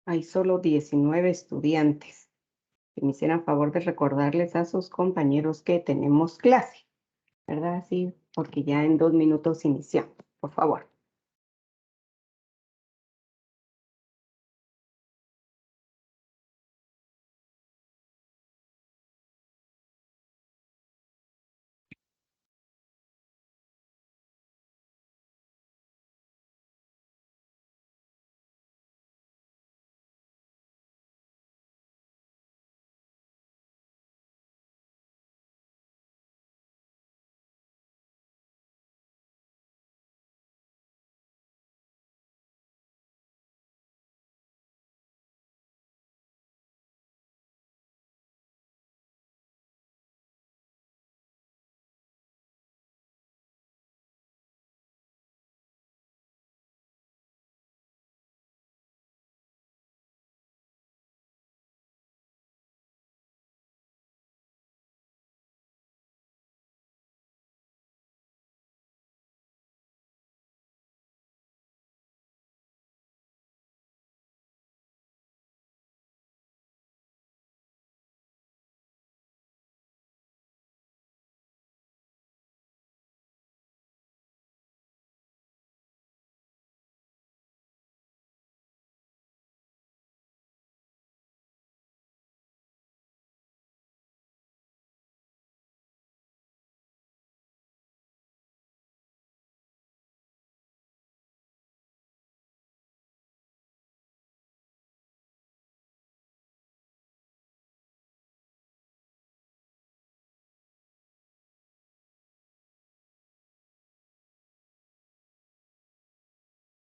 hay solo 19 estudiantes. Que me hicieran favor de recordarles a sus compañeros que tenemos clase, ¿verdad? Sí, porque ya en 2 minutos iniciamos, por favor.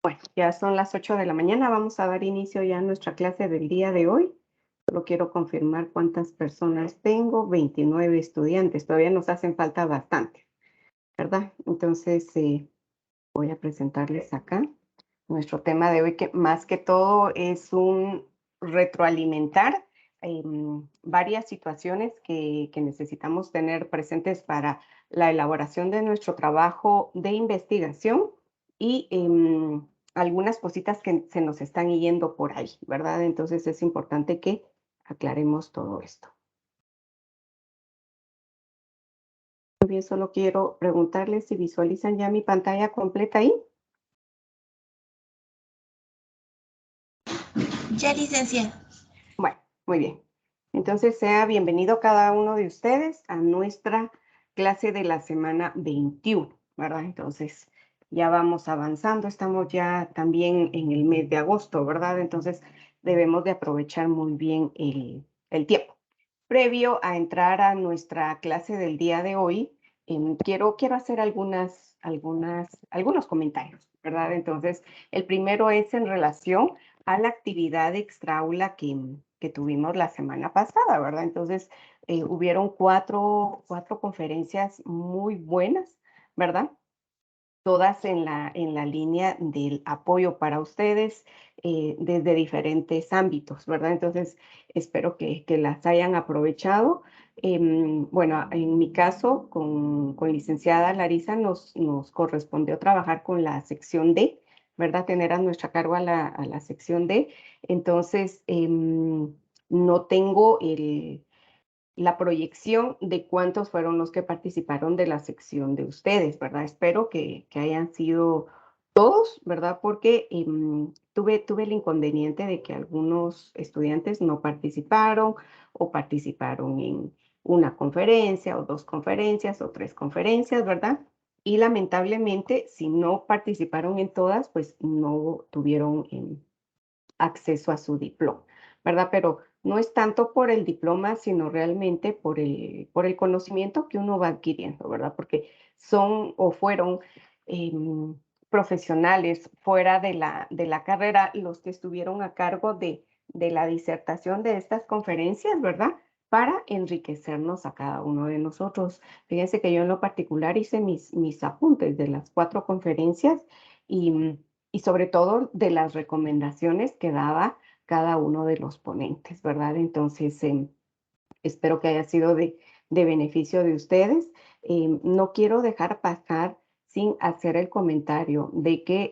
Bueno, ya son las 8 de la mañana, vamos a dar inicio ya a nuestra clase del día de hoy. Solo quiero confirmar cuántas personas tengo, 29 estudiantes, todavía nos hacen falta bastante, ¿verdad? Entonces, voy a presentarles acá nuestro tema de hoy, que más que todo es un retroalimentar varias situaciones que necesitamos tener presentes para la elaboración de nuestro trabajo de investigación y algunas cositas que se nos están yendo por ahí, ¿verdad? Entonces es importante que aclaremos todo esto. Muy bien, solo quiero preguntarles si visualizan ya mi pantalla completa ahí. Ya, licenciada. Bueno, muy bien. Entonces, sea bienvenido cada uno de ustedes a nuestra clase de la semana 21, ¿verdad? Entonces, ya vamos avanzando, estamos ya también en el mes de agosto, ¿verdad? Entonces, debemos de aprovechar muy bien el tiempo. Previo a entrar a nuestra clase del día de hoy, quiero hacer algunos comentarios, ¿verdad? Entonces, el primero es en relación a la actividad extraaula que tuvimos la semana pasada, ¿verdad? Entonces, hubieron cuatro conferencias muy buenas, ¿verdad? Todas en la línea del apoyo para ustedes desde diferentes ámbitos, ¿verdad? Entonces, espero que las hayan aprovechado. Bueno, en mi caso, con licenciada Larisa, nos correspondió trabajar con la sección D, ¿verdad? Tener a nuestra cargo a la sección D. Entonces, no tengo la proyección de cuántos fueron los que participaron de la sección de ustedes, ¿verdad? Espero que hayan sido todos, ¿verdad? Porque tuve el inconveniente de que algunos estudiantes no participaron o participaron en una conferencia o dos conferencias o tres conferencias, ¿verdad? Y lamentablemente, si no participaron en todas, pues no tuvieron acceso a su diploma, ¿verdad? Pero no es tanto por el diploma, sino realmente por el conocimiento que uno va adquiriendo, ¿verdad? Porque son o fueron profesionales fuera de la carrera los que estuvieron a cargo de la disertación de estas conferencias, ¿verdad? Para enriquecernos a cada uno de nosotros. Fíjense que yo en lo particular hice mis apuntes de las 4 conferencias y sobre todo de las recomendaciones que daba cada uno de los ponentes, ¿verdad? Entonces, espero que haya sido de beneficio de ustedes. No quiero dejar pasar sin hacer el comentario de que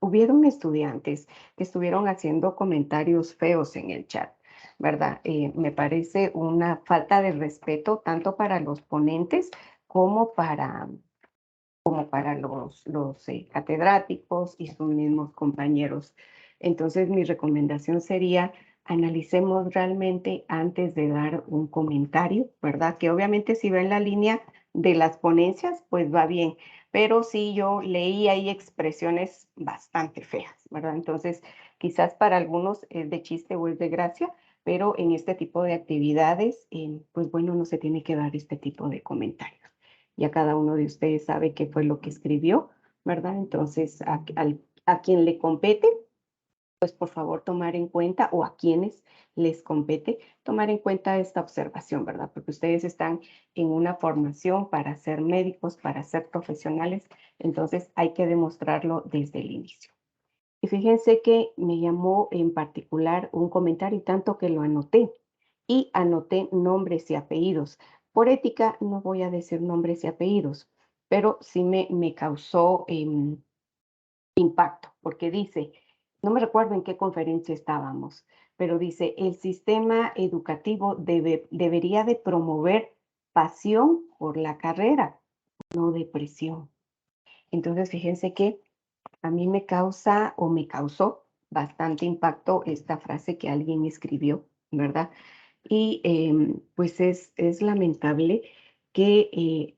hubieron estudiantes que estuvieron haciendo comentarios feos en el chat, ¿verdad? Me parece una falta de respeto tanto para los ponentes como para los catedráticos y sus mismos compañeros. Entonces, mi recomendación sería, analicemos realmente antes de dar un comentario, ¿verdad? Que obviamente si va en la línea de las ponencias, pues va bien, pero sí yo leí ahí expresiones bastante feas, ¿verdad? Entonces, quizás para algunos es de chiste o es de gracia, pero en este tipo de actividades, pues bueno, no se tiene que dar este tipo de comentarios. Ya cada uno de ustedes sabe qué fue lo que escribió, ¿verdad? Entonces, a quien le compete, pues por favor tomar en cuenta, o a quienes les compete, tomar en cuenta esta observación, ¿verdad? Porque ustedes están en una formación para ser médicos, para ser profesionales, entonces hay que demostrarlo desde el inicio. Y fíjense que me llamó en particular un comentario, y tanto que lo anoté, y anoté nombres y apellidos. Por ética no voy a decir nombres y apellidos, pero sí me causó impacto, porque dice, no me recuerdo en qué conferencia estábamos, pero dice, el sistema educativo debería de promover pasión por la carrera, no depresión. Entonces, fíjense que a mí me causa o me causó bastante impacto esta frase que alguien escribió, ¿verdad? Y pues es lamentable que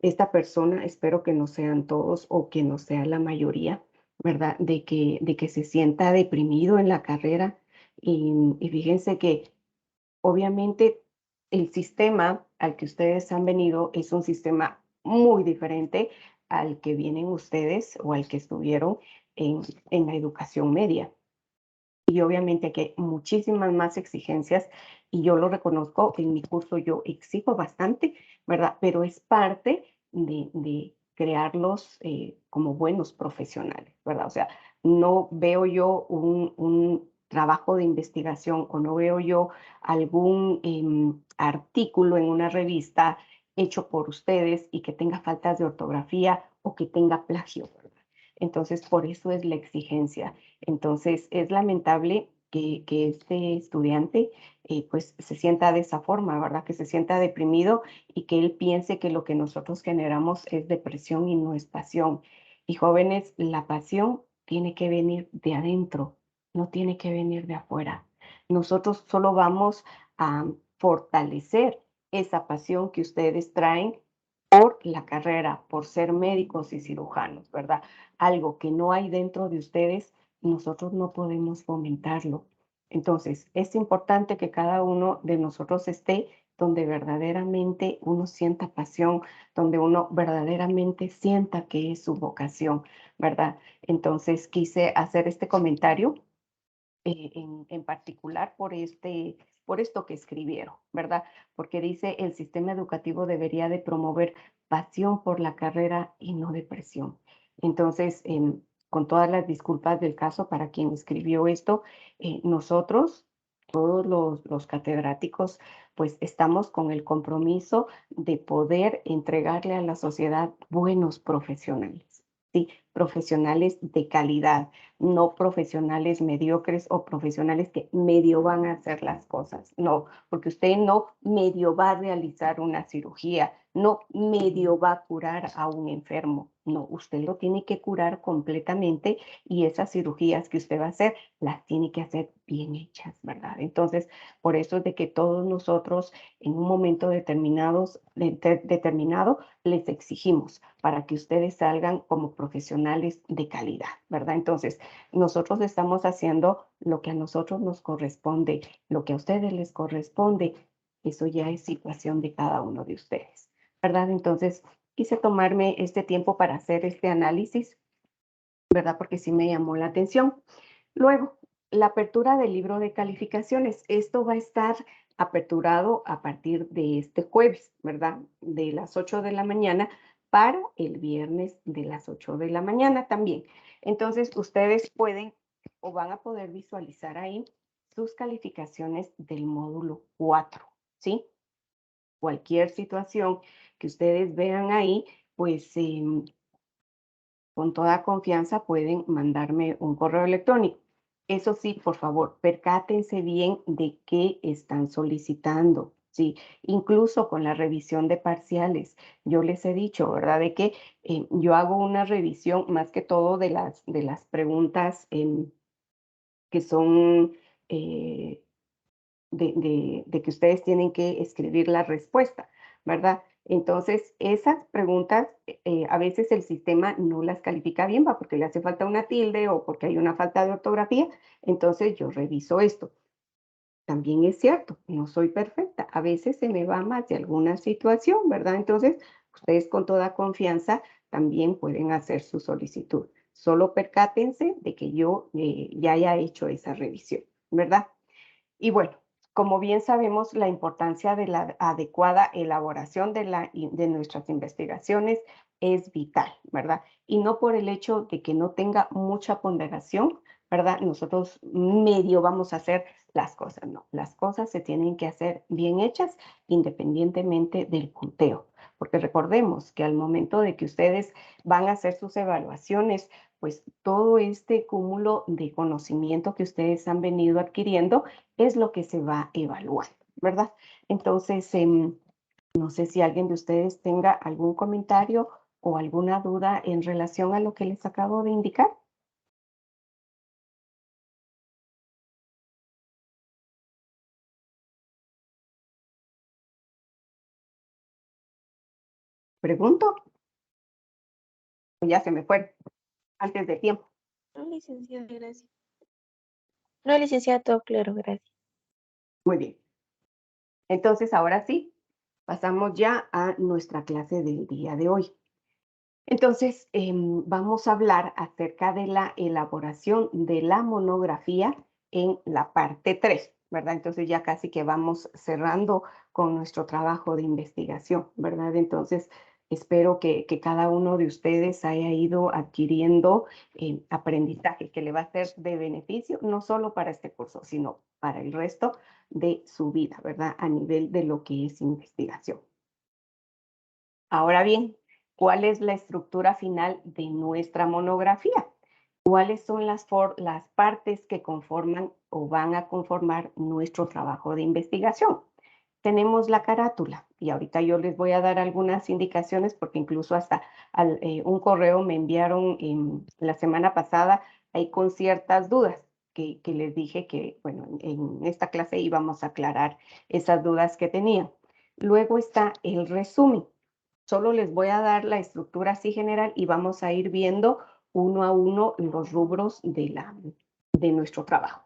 esta persona, espero que no sean todos o que no sea la mayoría, ¿verdad? De que se sienta deprimido en la carrera. Y fíjense que obviamente el sistema al que ustedes han venido es un sistema muy diferente al que vienen ustedes o al que estuvieron en, en la educación media. Y obviamente que hay muchísimas más exigencias y yo lo reconozco, en mi curso yo exijo bastante, ¿verdad? Pero es parte de crearlos como buenos profesionales, ¿verdad? O sea, no veo yo un trabajo de investigación o no veo yo algún artículo en una revista hecho por ustedes y que tenga faltas de ortografía o que tenga plagio, ¿verdad? Entonces, por eso es la exigencia. Entonces, es lamentable que este estudiante pues se sienta de esa forma, ¿verdad? Que se sienta deprimido y que él piense que lo que nosotros generamos es depresión y no es pasión. Y jóvenes, la pasión tiene que venir de adentro, no tiene que venir de afuera. Nosotros solo vamos a fortalecer esa pasión que ustedes traen por la carrera, por ser médicos y cirujanos, ¿verdad? Algo que no hay dentro de ustedes, nosotros no podemos fomentarlo. Entonces, es importante que cada uno de nosotros esté donde verdaderamente uno sienta pasión, donde uno verdaderamente sienta que es su vocación, ¿verdad? Entonces, quise hacer este comentario en particular por esto que escribieron, ¿verdad? Porque dice, el sistema educativo debería de promover pasión por la carrera y no depresión. Entonces, con todas las disculpas del caso para quien escribió esto, nosotros, todos los catedráticos, pues estamos con el compromiso de poder entregarle a la sociedad buenos profesionales, ¿sí? Profesionales de calidad, no profesionales mediocres o profesionales que medio van a hacer las cosas. No, porque usted no medio va a realizar una cirugía, no medio va a curar a un enfermo. No, usted lo tiene que curar completamente y esas cirugías que usted va a hacer las tiene que hacer bien hechas, ¿verdad? Entonces, por eso es de que todos nosotros en un momento determinado les exigimos para que ustedes salgan como profesionales de calidad, ¿verdad? Entonces, nosotros estamos haciendo lo que a nosotros nos corresponde, lo que a ustedes les corresponde, eso ya es situación de cada uno de ustedes, ¿verdad? Entonces, quise tomarme este tiempo para hacer este análisis, ¿verdad? Porque sí me llamó la atención. Luego, la apertura del libro de calificaciones. Esto va a estar aperturado a partir de este jueves, ¿verdad? De las 8 de la mañana para el viernes de las 8 de la mañana también. Entonces, ustedes pueden o van a poder visualizar ahí sus calificaciones del módulo 4, ¿sí? Cualquier situación que ustedes vean ahí, pues con toda confianza pueden mandarme un correo electrónico. Eso sí, por favor, percátense bien de qué están solicitando, ¿sí? Incluso con la revisión de parciales. Yo les he dicho, ¿verdad? De que yo hago una revisión más que todo de las preguntas que son de que ustedes tienen que escribir la respuesta, ¿verdad? Entonces, esas preguntas, a veces el sistema no las califica bien, va, porque le hace falta una tilde o porque hay una falta de ortografía. Entonces, yo reviso esto. También es cierto, no soy perfecta. A veces se me va más de alguna situación, ¿verdad? Entonces, ustedes con toda confianza también pueden hacer su solicitud. Solo percátense de que yo ya haya hecho esa revisión, ¿verdad? Y bueno, como bien sabemos, la importancia de la adecuada elaboración de nuestras investigaciones es vital, ¿verdad? Y no por el hecho de que no tenga mucha ponderación, ¿verdad? Nosotros medio vamos a hacer las cosas, no. Las cosas se tienen que hacer bien hechas independientemente del punteo. Porque recordemos que al momento de que ustedes van a hacer sus evaluaciones, pues todo este cúmulo de conocimiento que ustedes han venido adquiriendo es lo que se va a evaluar, ¿verdad? Entonces, no sé si alguien de ustedes tenga algún comentario o alguna duda en relación a lo que les acabo de indicar. Pregunto, o ya se me fue antes de tiempo. No, licenciada, gracias. No, licenciada, todo claro, gracias. Muy bien. Entonces, ahora sí, pasamos ya a nuestra clase del día de hoy. Entonces, vamos a hablar acerca de la elaboración de la monografía en la parte 3, ¿verdad? Entonces ya casi que vamos cerrando con nuestro trabajo de investigación, ¿verdad? Entonces, espero que cada uno de ustedes haya ido adquiriendo aprendizaje que le va a ser de beneficio, no solo para este curso, sino para el resto de su vida, ¿verdad? A nivel de lo que es investigación. Ahora bien, ¿cuál es la estructura final de nuestra monografía? ¿Cuáles son las partes que conforman o van a conformar nuestro trabajo de investigación? Tenemos la carátula y ahorita yo les voy a dar algunas indicaciones porque incluso hasta un correo me enviaron la semana pasada ahí con ciertas dudas que les dije que, bueno, en esta clase íbamos a aclarar esas dudas que tenían. Luego está el resumen. Solo les voy a dar la estructura así general y vamos a ir viendo uno a uno los rubros de nuestro trabajo.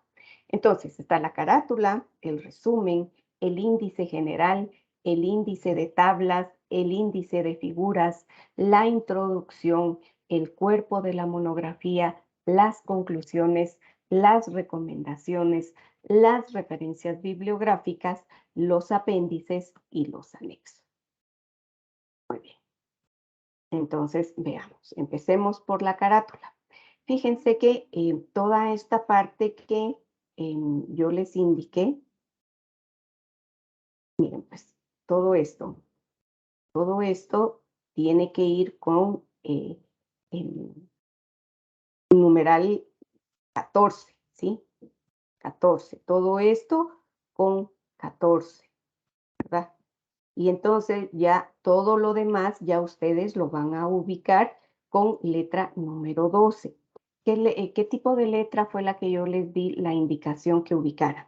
Entonces, está la carátula, el resumen, el índice general, el índice de tablas, el índice de figuras, la introducción, el cuerpo de la monografía, las conclusiones, las recomendaciones, las referencias bibliográficas, los apéndices y los anexos. Muy bien. Entonces, veamos, empecemos por la carátula. Fíjense que toda esta parte que yo les indiqué, miren, pues todo esto tiene que ir con el numeral 14, ¿sí? 14, todo esto con 14, ¿verdad? Y entonces ya todo lo demás, ya ustedes lo van a ubicar con letra número 12. ¿Qué tipo de letra fue la que yo les di la indicación que ubicaran?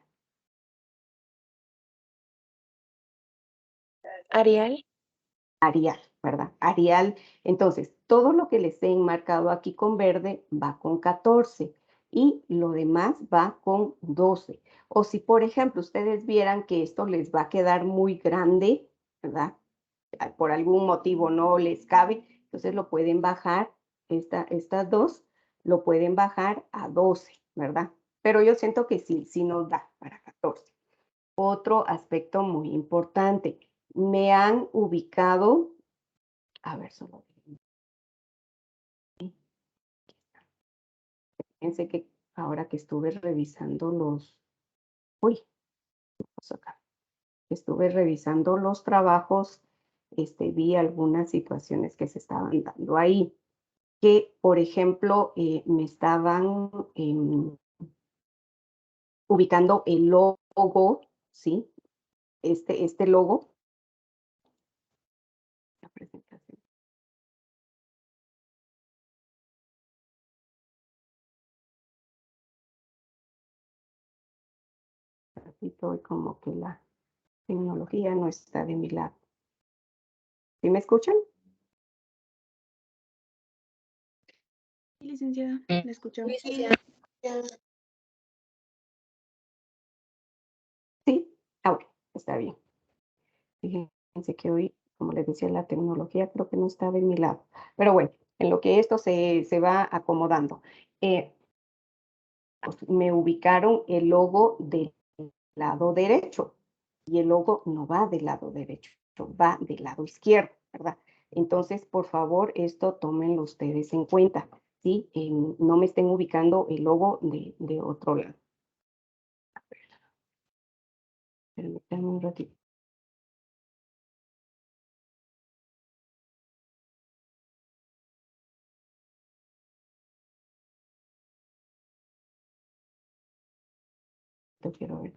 Arial, Arial, ¿verdad? Arial. Entonces, todo lo que les he enmarcado aquí con verde va con 14 y lo demás va con 12. O si, por ejemplo, ustedes vieran que esto les va a quedar muy grande, ¿verdad? Por algún motivo no les cabe, entonces lo pueden bajar, estas dos, lo pueden bajar a 12, ¿verdad? Pero yo siento que sí, sí nos da para 14. Otro aspecto muy importante, me han ubicado, a ver, solo fíjense que ahora que estuve revisando uy, vamos acá, estuve revisando los trabajos, vi algunas situaciones que se estaban dando ahí. que, por ejemplo, me estaban ubicando el logo, ¿sí? Este logo. La presentación. Estoy como que la tecnología no está de mi lado. ¿Sí me escuchan? Sí, licenciada, la escuchamos. Sí, ahora está bien. Fíjense que hoy, como les decía, la tecnología creo que no está de mi lado. Pero bueno, en lo que esto se va acomodando. Pues, me ubicaron el logo del lado derecho y el logo no va del lado derecho, va del lado izquierdo, ¿verdad? Entonces, por favor, esto tómenlo ustedes en cuenta, ¿sí? No me estén ubicando el logo de otro lado. Permítanme un ratito. Quiero ver.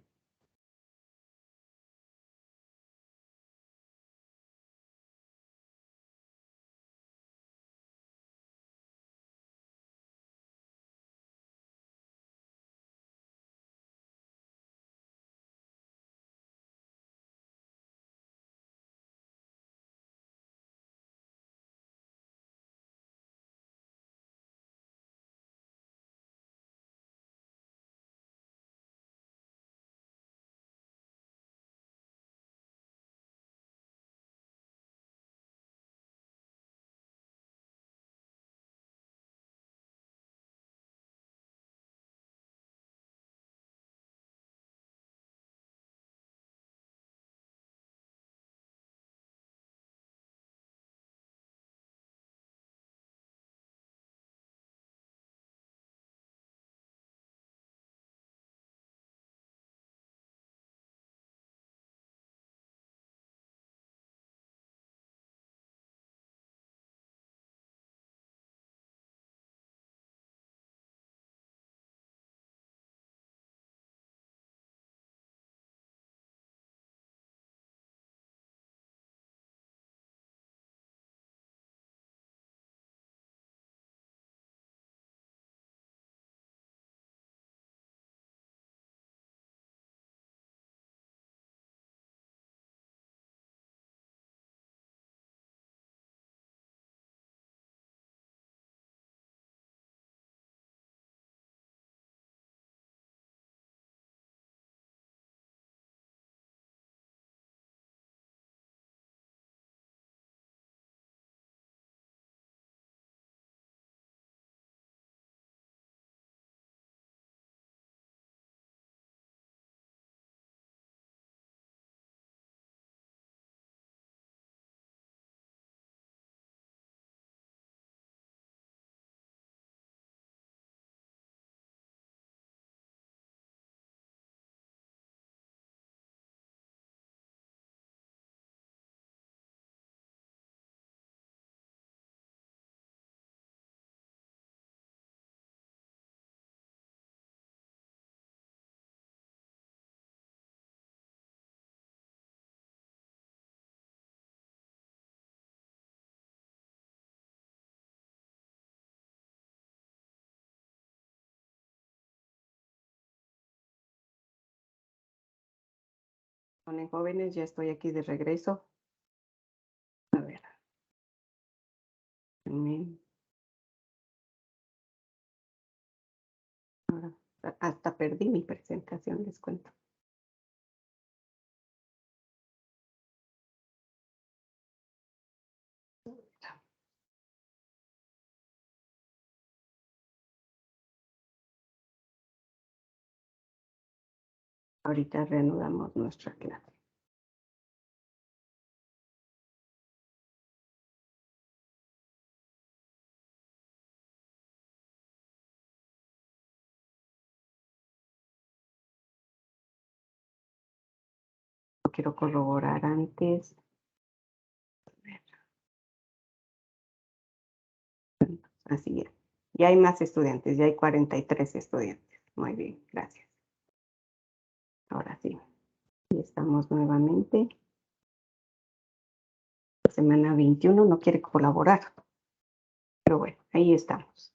Jóvenes, ya estoy aquí de regreso. A ver. Ahora, hasta perdí mi presentación, les cuento. Ahorita reanudamos nuestra clase. Quiero corroborar antes. Así es. Ya hay más estudiantes, ya hay 43 estudiantes. Muy bien, gracias. Ahora sí, y estamos nuevamente. La semana 21 no quiere colaborar, pero bueno, ahí estamos.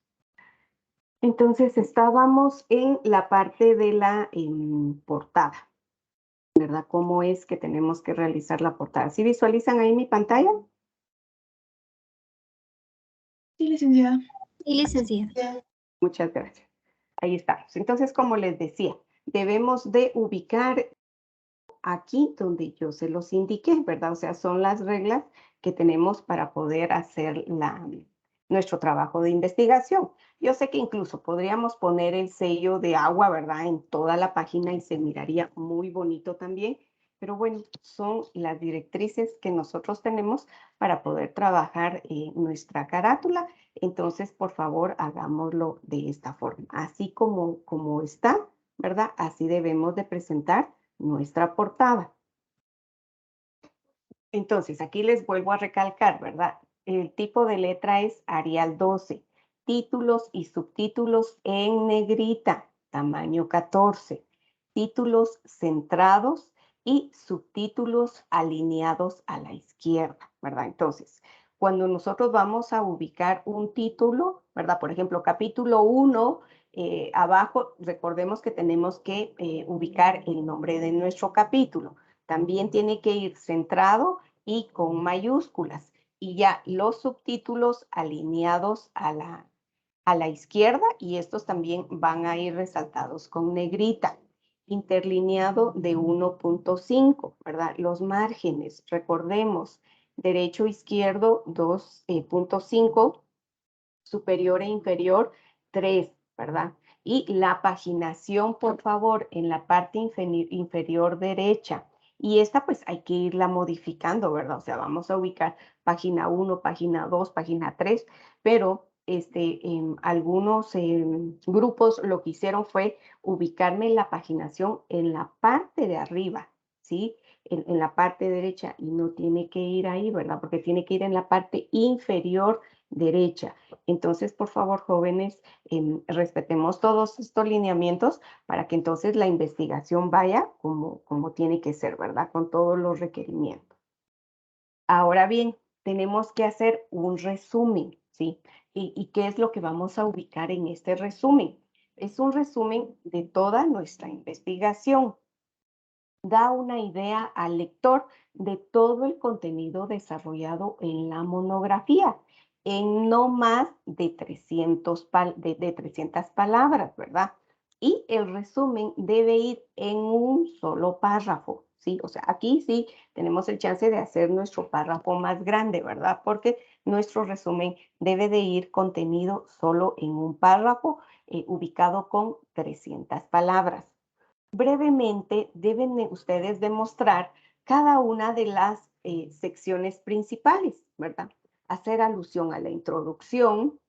Entonces estábamos en la parte de la portada, ¿verdad? ¿Cómo es que tenemos que realizar la portada? ¿Sí visualizan ahí mi pantalla? Sí, licenciada. Sí, licenciada. Muchas gracias. Ahí estamos. Entonces, como les decía, debemos de ubicar aquí donde yo se los indiqué, ¿verdad? O sea, son las reglas que tenemos para poder hacer nuestro trabajo de investigación. Yo sé que incluso podríamos poner el sello de agua, ¿verdad? En toda la página y se miraría muy bonito también. Pero bueno, son las directrices que nosotros tenemos para poder trabajar nuestra carátula. Entonces, por favor, hagámoslo de esta forma. Así como está, ¿verdad? Así debemos de presentar nuestra portada. Entonces, aquí les vuelvo a recalcar, ¿verdad? El tipo de letra es Arial 12. Títulos y subtítulos en negrita, tamaño 14. Títulos centrados y subtítulos alineados a la izquierda, ¿verdad? Entonces, cuando nosotros vamos a ubicar un título, ¿verdad? Por ejemplo, capítulo 1, abajo, recordemos que tenemos que ubicar el nombre de nuestro capítulo. También tiene que ir centrado y con mayúsculas. Y ya los subtítulos alineados a la izquierda y estos también van a ir resaltados con negrita. Interlineado de 1.5, ¿verdad? Los márgenes, recordemos, derecho, izquierdo 2.5, superior e inferior 3, ¿verdad? Y la paginación, por favor, en la parte inferior derecha. Y esta pues hay que irla modificando, ¿verdad? O sea, vamos a ubicar página 1, página 2, página 3, pero algunos grupos lo que hicieron fue ubicarme la paginación en la parte de arriba, ¿sí? En la parte derecha y no tiene que ir ahí, ¿verdad? Porque tiene que ir en la parte inferior derecha. Entonces, por favor, jóvenes, respetemos todos estos lineamientos para que entonces la investigación vaya como tiene que ser, ¿verdad? Con todos los requerimientos. Ahora bien, tenemos que hacer un resumen, ¿sí? ¿Y qué es lo que vamos a ubicar en este resumen? Es un resumen de toda nuestra investigación. Da una idea al lector de todo el contenido desarrollado en la monografía, en no más de 300 palabras, ¿verdad? Y el resumen debe ir en un solo párrafo, ¿sí? O sea, aquí sí tenemos el chance de hacer nuestro párrafo más grande, ¿verdad? Porque nuestro resumen debe de ir contenido solo en un párrafo ubicado con 300 palabras. Brevemente deben ustedes demostrar cada una de las secciones principales, ¿verdad? Hacer alusión a la introducción,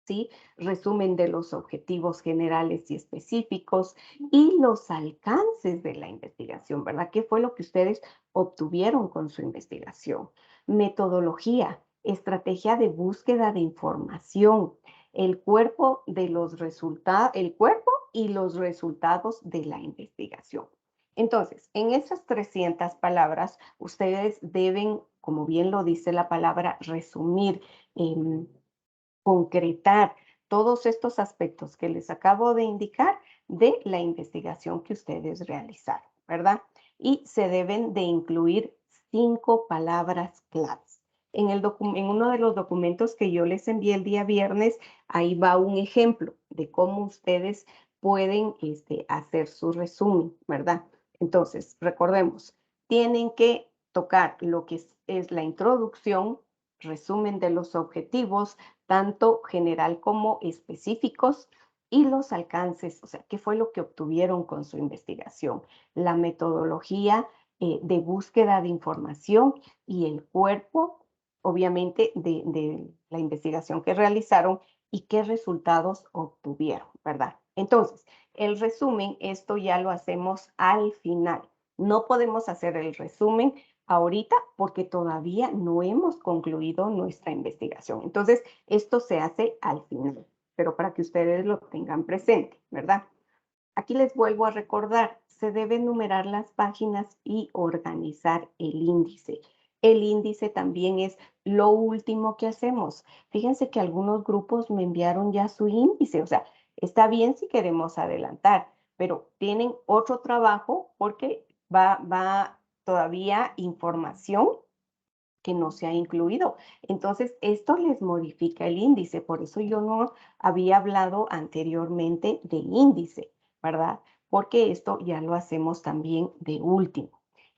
¿sí? Resumen de los objetivos generales y específicos y los alcances de la investigación, ¿verdad? ¿Qué fue lo que ustedes obtuvieron con su investigación? Metodología, estrategia de búsqueda de información, el cuerpo de los resultados, el cuerpo y los resultados de la investigación. Entonces, en esas 300 palabras, ustedes deben, como bien lo dice la palabra, resumir, concretar todos estos aspectos que les acabo de indicar de la investigación que ustedes realizaron, ¿verdad? Y se deben de incluir 5 palabras claves. En uno de los documentos que yo les envié el día viernes, ahí va un ejemplo de cómo ustedes pueden hacer su resumen, ¿verdad? Entonces, recordemos, tienen que tocar lo que es la introducción, resumen de los objetivos, tanto general como específicos, y los alcances, o sea, qué fue lo que obtuvieron con su investigación, la metodología de búsqueda de información y el cuerpo, obviamente, de la investigación que realizaron y qué resultados obtuvieron, ¿verdad? Entonces, el resumen, esto ya lo hacemos al final. No podemos hacer el resumen ahorita porque todavía no hemos concluido nuestra investigación. Entonces, esto se hace al final, pero para que ustedes lo tengan presente, ¿verdad? Aquí les vuelvo a recordar, se deben numerar las páginas y organizar el índice. El índice también es lo último que hacemos. Fíjense que algunos grupos me enviaron ya su índice, o sea, está bien si queremos adelantar, pero tienen otro trabajo porque va todavía información que no se ha incluido. Entonces, esto les modifica el índice. Por eso yo no había hablado anteriormente de índice, ¿verdad? Porque esto ya lo hacemos también de último.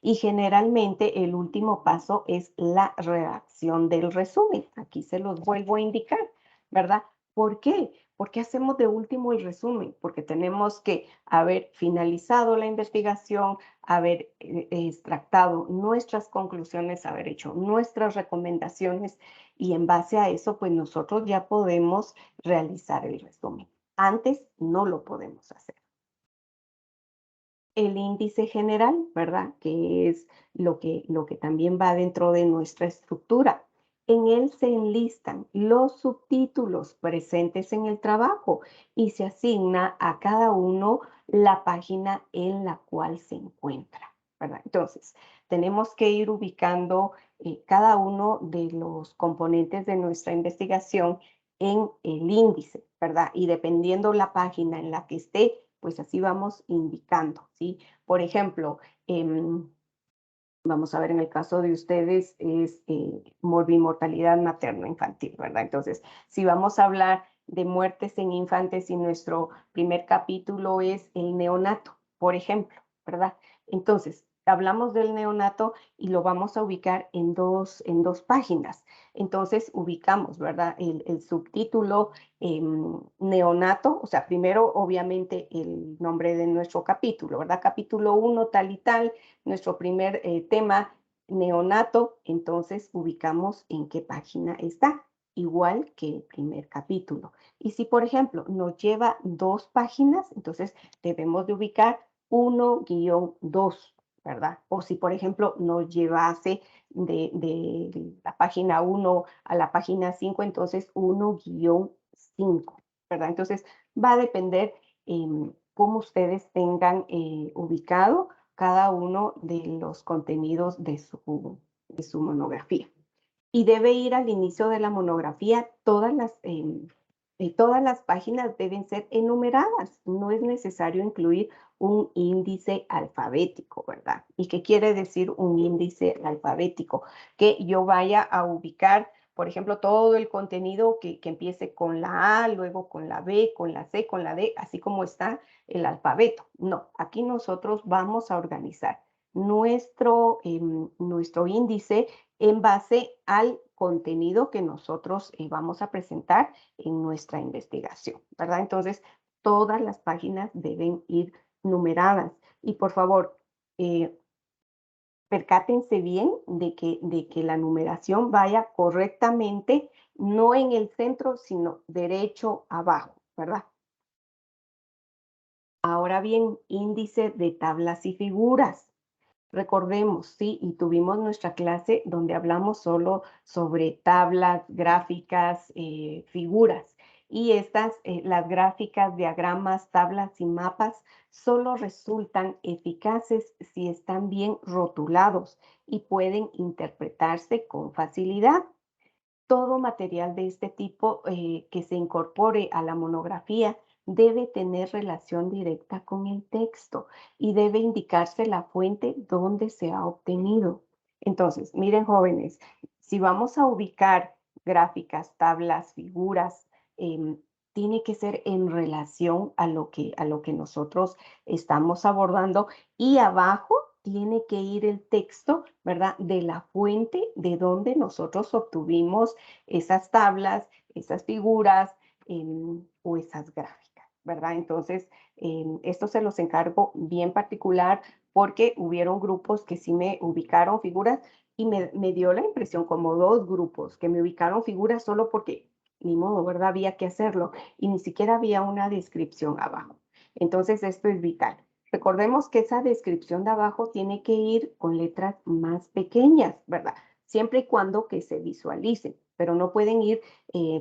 Y generalmente el último paso es la redacción del resumen. Aquí se los vuelvo a indicar, ¿verdad? ¿Por qué? ¿Por qué hacemos de último el resumen? Porque tenemos que haber finalizado la investigación, haber extractado nuestras conclusiones, haber hecho nuestras recomendaciones y en base a eso, pues nosotros ya podemos realizar el resumen. Antes no lo podemos hacer. El índice general, ¿verdad? Que es lo que también va dentro de nuestra estructura. En él se enlistan los subtítulos presentes en el trabajo y se asigna a cada uno la página en la cual se encuentra, ¿verdad? Entonces, tenemos que ir ubicando cada uno de los componentes de nuestra investigación en el índice, ¿verdad? Y dependiendo la página en la que esté, pues así vamos indicando, ¿sí? Por ejemplo, vamos a ver en el caso de ustedes es morbimortalidad materno-infantil, ¿verdad? Entonces, si vamos a hablar de muertes en infantes y nuestro primer capítulo es el neonato, por ejemplo, ¿verdad? Entonces, hablamos del neonato y lo vamos a ubicar en dos páginas. Entonces, ubicamos, ¿verdad? El subtítulo neonato, o sea, primero, obviamente, el nombre de nuestro capítulo, ¿verdad? Capítulo 1, tal y tal, nuestro primer tema, neonato, entonces ubicamos en qué página está, igual que el primer capítulo. Y si, por ejemplo, nos lleva 2 páginas, entonces debemos de ubicar 1-2, ¿verdad? O si, por ejemplo, nos llevase de la página 1 a la página 5, entonces 1-5, ¿verdad? Entonces, va a depender cómo ustedes tengan ubicado cada uno de los contenidos de su monografía. Y debe ir al inicio de la monografía, todas las páginas deben ser enumeradas. No es necesario incluir un índice alfabético, ¿verdad? ¿Y qué quiere decir un índice alfabético? Que yo vaya a ubicar, por ejemplo, todo el contenido que empiece con la A, luego con la B, con la C, con la D, así como está el alfabeto. No, aquí nosotros vamos a organizar nuestro índice en base al contenido que nosotros vamos a presentar en nuestra investigación, ¿verdad? Entonces, todas las páginas deben ir numeradas. Y por favor, percátense bien de que la numeración vaya correctamente, no en el centro, sino derecho abajo, ¿verdad? Ahora bien, índice de tablas y figuras. Recordemos, sí, y tuvimos nuestra clase donde hablamos solo sobre tablas, gráficas, figuras. Y estas, las gráficas, diagramas, tablas y mapas, solo resultan eficaces si están bien rotulados y pueden interpretarse con facilidad. Todo material de este tipo que se incorpore a la monografía debe tener relación directa con el texto y debe indicarse la fuente donde se ha obtenido. Entonces, miren jóvenes, si vamos a ubicar gráficas, tablas, figuras, tiene que ser en relación a lo que nosotros estamos abordando y abajo tiene que ir el texto, ¿verdad? De la fuente de donde nosotros obtuvimos esas tablas, esas figuras o esas gráficas, ¿verdad? Entonces, esto se los encargo bien particular porque hubieron grupos que sí me ubicaron figuras y me dio la impresión como 2 grupos que me ubicaron figuras solo porque ni modo, ¿verdad? Había que hacerlo y ni siquiera había una descripción abajo. Entonces, esto es vital. Recordemos que esa descripción de abajo tiene que ir con letras más pequeñas, ¿verdad? Siempre y cuando que se visualicen, pero no pueden ir,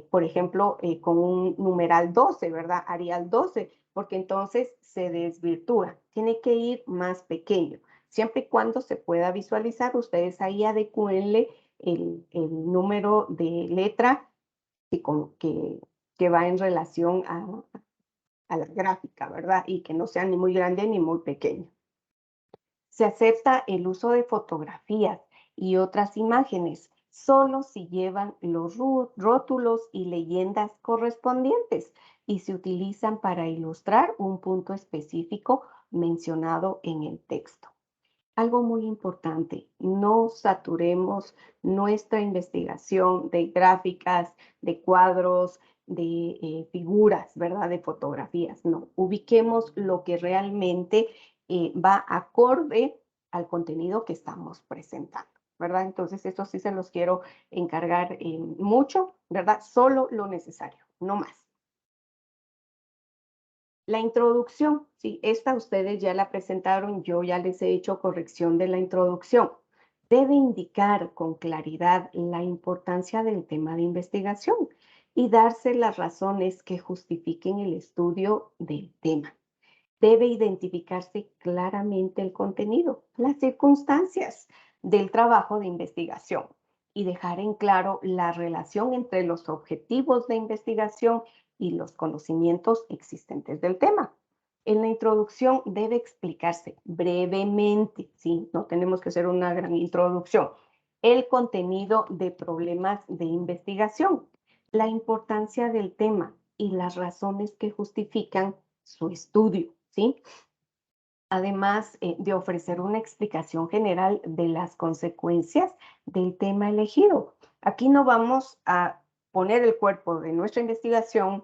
por ejemplo, con un numeral 12, ¿verdad? Arial 12, porque entonces se desvirtúa. Tiene que ir más pequeño. Siempre y cuando se pueda visualizar, ustedes ahí adecúenle el número de letra que va en relación a la gráfica, ¿verdad? Y que no sea ni muy grande ni muy pequeño. Se acepta el uso de fotografías y otras imágenes solo si llevan los rótulos y leyendas correspondientes y se utilizan para ilustrar un punto específico mencionado en el texto. Algo muy importante, no saturemos nuestra investigación de gráficas, de cuadros, de figuras, ¿verdad? De fotografías. No, ubiquemos lo que realmente va acorde al contenido que estamos presentando, ¿verdad? Entonces, eso sí se los quiero encargar mucho, ¿verdad? Solo lo necesario, no más. La introducción, sí, esta ustedes ya la presentaron, yo ya les he hecho corrección de la introducción. Debe indicar con claridad la importancia del tema de investigación y darse las razones que justifiquen el estudio del tema. Debe identificarse claramente el contenido, las circunstancias del trabajo de investigación y dejar en claro la relación entre los objetivos de investigación y los conocimientos existentes del tema. En la introducción debe explicarse brevemente, ¿sí? No tenemos que hacer una gran introducción, el contenido de problemas de investigación, la importancia del tema y las razones que justifican su estudio, ¿sí? Además de ofrecer una explicación general de las consecuencias del tema elegido. Aquí no vamos a poner el cuerpo de nuestra investigación,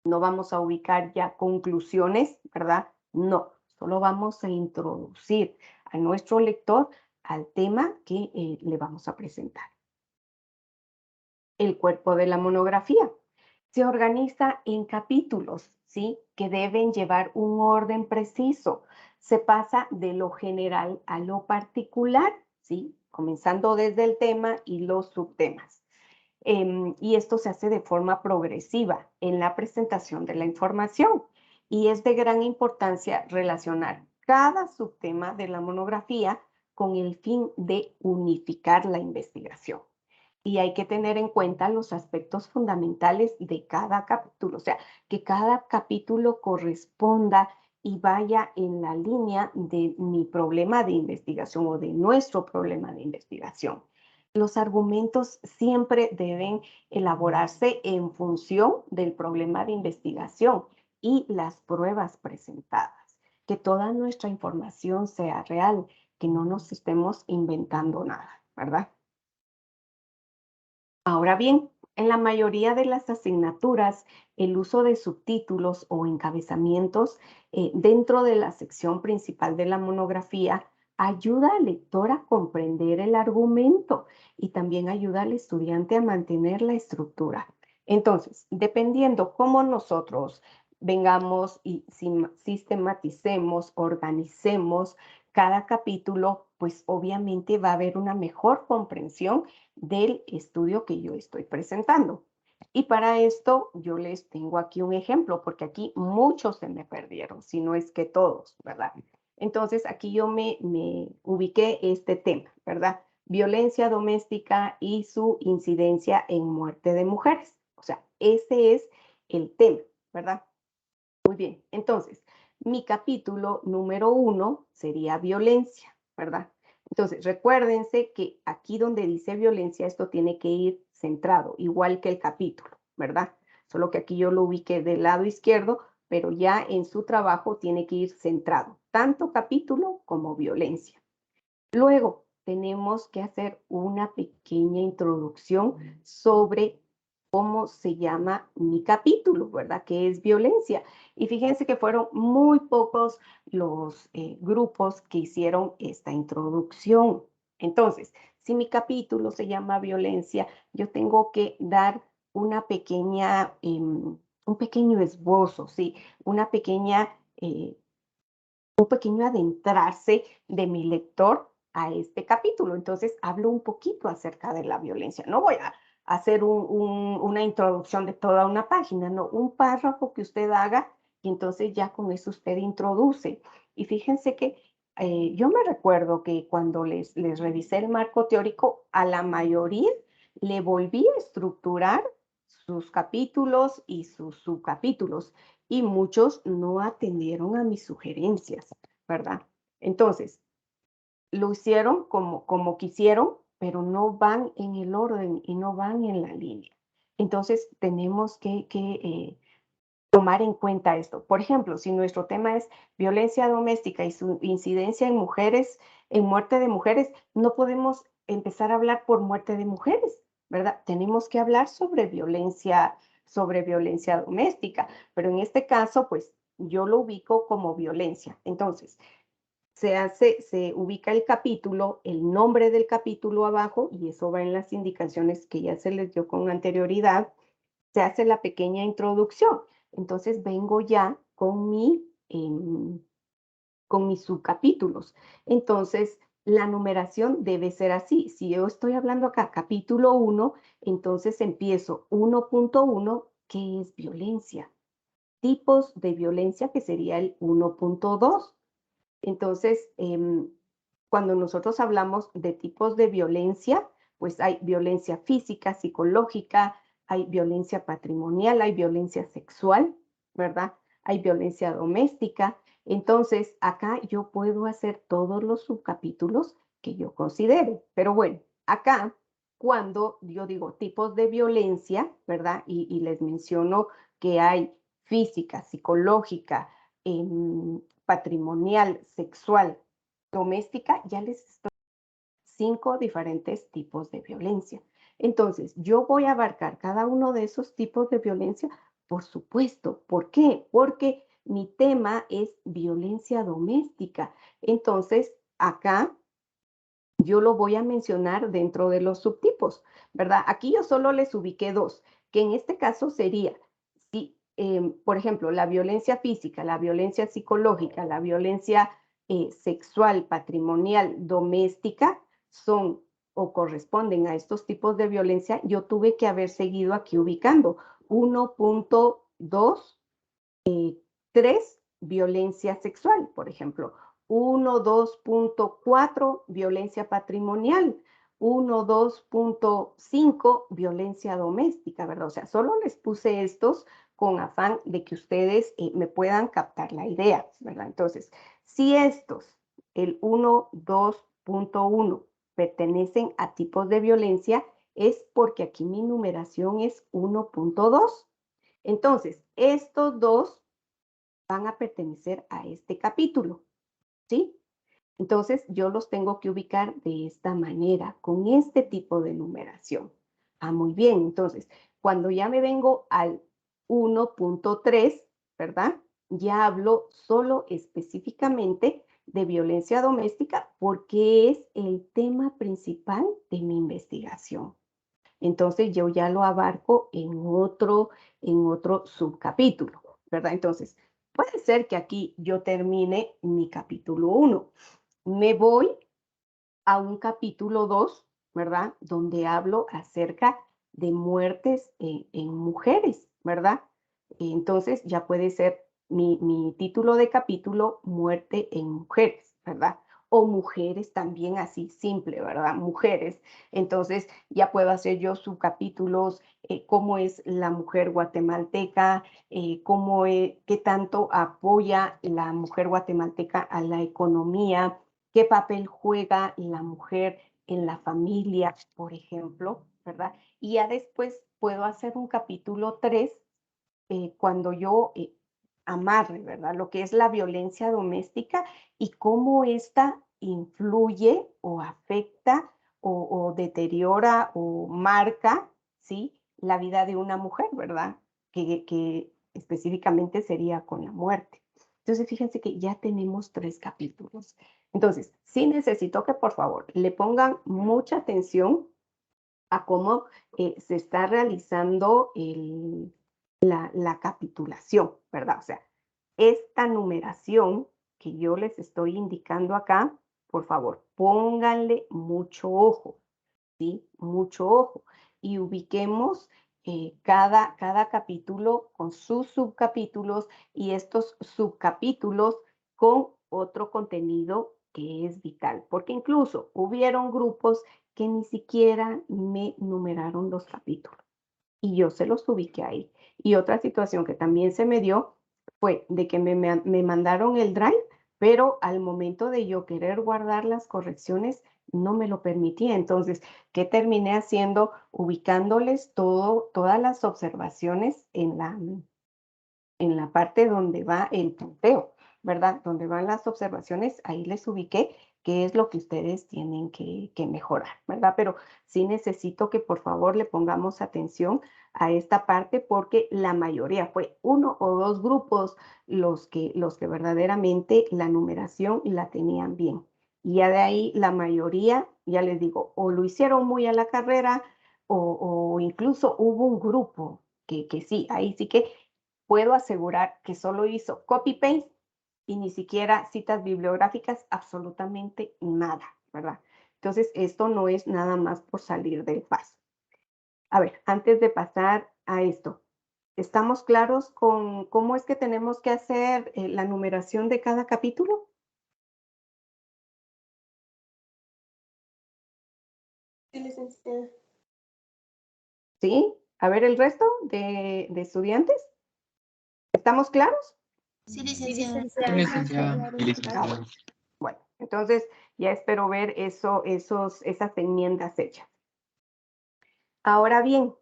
no vamos a ubicar ya conclusiones, ¿verdad? No, solo vamos a introducir a nuestro lector al tema que le vamos a presentar. El cuerpo de la monografía se organiza en capítulos, ¿sí? Que deben llevar un orden preciso. Se pasa de lo general a lo particular, ¿sí? Comenzando desde el tema y los subtemas. Y esto se hace de forma progresiva en la presentación de la información. Y es de gran importancia relacionar cada subtema de la monografía con el fin de unificar la investigación. Y hay que tener en cuenta los aspectos fundamentales de cada capítulo, o sea, que cada capítulo corresponda y vaya en la línea de mi problema de investigación o de nuestro problema de investigación. Los argumentos siempre deben elaborarse en función del problema de investigación y las pruebas presentadas. Que toda nuestra información sea real, que no nos estemos inventando nada, ¿verdad? Ahora bien, en la mayoría de las asignaturas, el uso de subtítulos o encabezamientos dentro de la sección principal de la monografía ayuda al lector a comprender el argumento y también ayuda al estudiante a mantener la estructura. Entonces, dependiendo cómo nosotros vengamos y sistematicemos, organicemos cada capítulo, pues obviamente va a haber una mejor comprensión del estudio que yo estoy presentando. Y para esto yo les tengo aquí un ejemplo, porque aquí muchos se me perdieron, si no es que todos, ¿verdad? Entonces aquí yo me ubiqué este tema, ¿verdad? Violencia doméstica y su incidencia en muerte de mujeres. O sea, ese es el tema, ¿verdad? Muy bien, entonces, mi capítulo número 1 sería violencia, ¿verdad? Entonces, recuérdense que aquí donde dice violencia, esto tiene que ir centrado, igual que el capítulo, ¿verdad? Solo que aquí yo lo ubiqué del lado izquierdo, pero ya en su trabajo tiene que ir centrado, tanto capítulo como violencia. Luego, tenemos que hacer una pequeña introducción sobre cómo se llama mi capítulo, ¿verdad? Que es violencia. Y fíjense que fueron muy pocos los grupos que hicieron esta introducción. Entonces, si mi capítulo se llama violencia, yo tengo que dar una pequeña, un pequeño esbozo, ¿sí? Una pequeña un pequeño adentrarse de mi lector a este capítulo. Entonces, hablo un poquito acerca de la violencia. No voy a hacer una introducción de toda una página, no, un párrafo que usted haga y entonces ya con eso usted introduce. Y fíjense que yo me recuerdo que cuando les revisé el marco teórico, a la mayoría le volví a estructurar sus capítulos y sus subcapítulos y muchos no atendieron a mis sugerencias, ¿verdad? Entonces, lo hicieron como quisieron, pero no van en el orden y no van en la línea. Entonces, tenemos que tomar en cuenta esto. Por ejemplo, si nuestro tema es violencia doméstica y su incidencia en mujeres, en muerte de mujeres, no podemos empezar a hablar por muerte de mujeres, ¿verdad? Tenemos que hablar sobre violencia doméstica, pero en este caso, pues yo lo ubico como violencia. Entonces, se ubica el capítulo, el nombre del capítulo abajo, y eso va en las indicaciones que ya se les dio con anterioridad, se hace la pequeña introducción. Entonces vengo ya con mis subcapítulos. Entonces, la numeración debe ser así. Si yo estoy hablando acá, capítulo 1, entonces empiezo 1.1, ¿qué es violencia? Tipos de violencia, que sería el 1.2. Entonces, cuando nosotros hablamos de tipos de violencia, pues hay violencia física, psicológica, hay violencia patrimonial, hay violencia sexual, ¿verdad? Hay violencia doméstica. Entonces, acá yo puedo hacer todos los subcapítulos que yo considere. Pero bueno, acá, cuando yo digo tipos de violencia, ¿verdad? Y les menciono que hay física, psicológica, patrimonial, sexual, doméstica, ya les estoy 5 diferentes tipos de violencia. Entonces, yo voy a abarcar cada uno de esos tipos de violencia, por supuesto. ¿Por qué? Porque mi tema es violencia doméstica. Entonces, acá yo lo voy a mencionar dentro de los subtipos, ¿verdad? Aquí yo solo les ubiqué 2, que en este caso sería, si, por ejemplo, la violencia física, la violencia psicológica, la violencia sexual, patrimonial, doméstica, son o corresponden a estos tipos de violencia, yo tuve que haber seguido aquí ubicando 1.2, 3, violencia sexual, por ejemplo. 1.2.4, violencia patrimonial. 1.2.5, violencia doméstica, ¿verdad? O sea, solo les puse estos con afán de que ustedes me puedan captar la idea, ¿verdad? Entonces, si estos, el 1.2.1, pertenecen a tipos de violencia, es porque aquí mi numeración es 1.2. Entonces, estos dos van a pertenecer a este capítulo, ¿sí? Entonces, yo los tengo que ubicar de esta manera, con este tipo de numeración. Ah, muy bien. Entonces, cuando ya me vengo al 1.3, ¿verdad? Ya hablo solo específicamente de violencia doméstica porque es el tema principal de mi investigación. Entonces, yo ya lo abarco en otro subcapítulo, ¿verdad? Entonces, puede ser que aquí yo termine mi capítulo 1. Me voy a un capítulo 2, ¿verdad? Donde hablo acerca de muertes en mujeres, ¿verdad? Entonces ya puede ser mi título de capítulo, muerte en mujeres, ¿verdad? O mujeres también así, simple, ¿verdad? Mujeres. Entonces ya puedo hacer yo subcapítulos, cómo es la mujer guatemalteca, qué tanto apoya la mujer guatemalteca a la economía, qué papel juega la mujer en la familia, por ejemplo, ¿verdad? Y ya después puedo hacer un capítulo 3 cuando yo amarre, ¿verdad? Lo que es la violencia doméstica y cómo esta influye o afecta o deteriora o marca, ¿sí? La vida de una mujer, ¿verdad? Que específicamente sería con la muerte. Entonces, fíjense que ya tenemos 3 capítulos. Entonces, sí necesito que por favor le pongan mucha atención a cómo se está realizando la capitulación, ¿verdad? O sea, esta numeración que yo les estoy indicando acá, por favor, pónganle mucho ojo, ¿sí? Mucho ojo. Y ubiquemos cada capítulo con sus subcapítulos y estos subcapítulos con otro contenido que es vital. Porque incluso hubieron grupos que ni siquiera me numeraron los capítulos y yo se los ubiqué ahí. Y otra situación que también se me dio fue de que me mandaron el drive, pero al momento de yo querer guardar las correcciones, no me lo permitía. Entonces, ¿qué terminé haciendo? Ubicándoles todas las observaciones en la parte donde va el punteo, ¿verdad? Donde van las observaciones, ahí les ubiqué qué es lo que ustedes tienen que mejorar, ¿verdad? Pero sí necesito que por favor le pongamos atención a esta parte porque la mayoría fue 1 o 2 grupos los que verdaderamente la numeración la tenían bien. Y ya de ahí la mayoría, ya les digo, o lo hicieron muy a la carrera o incluso hubo un grupo que sí, ahí sí que puedo asegurar que solo hizo copy-paste y ni siquiera citas bibliográficas, absolutamente nada, ¿verdad? Entonces, esto no es nada más por salir del paso. A ver, antes de pasar a esto, ¿estamos claros con cómo es que tenemos que hacer la numeración de cada capítulo? Sí, licenciada. ¿Sí? A ver, el resto de estudiantes, ¿estamos claros? Sí, Sí, licenciada. licenciada. Bueno. Bueno, entonces ya espero ver esas enmiendas hechas. Ahora bien,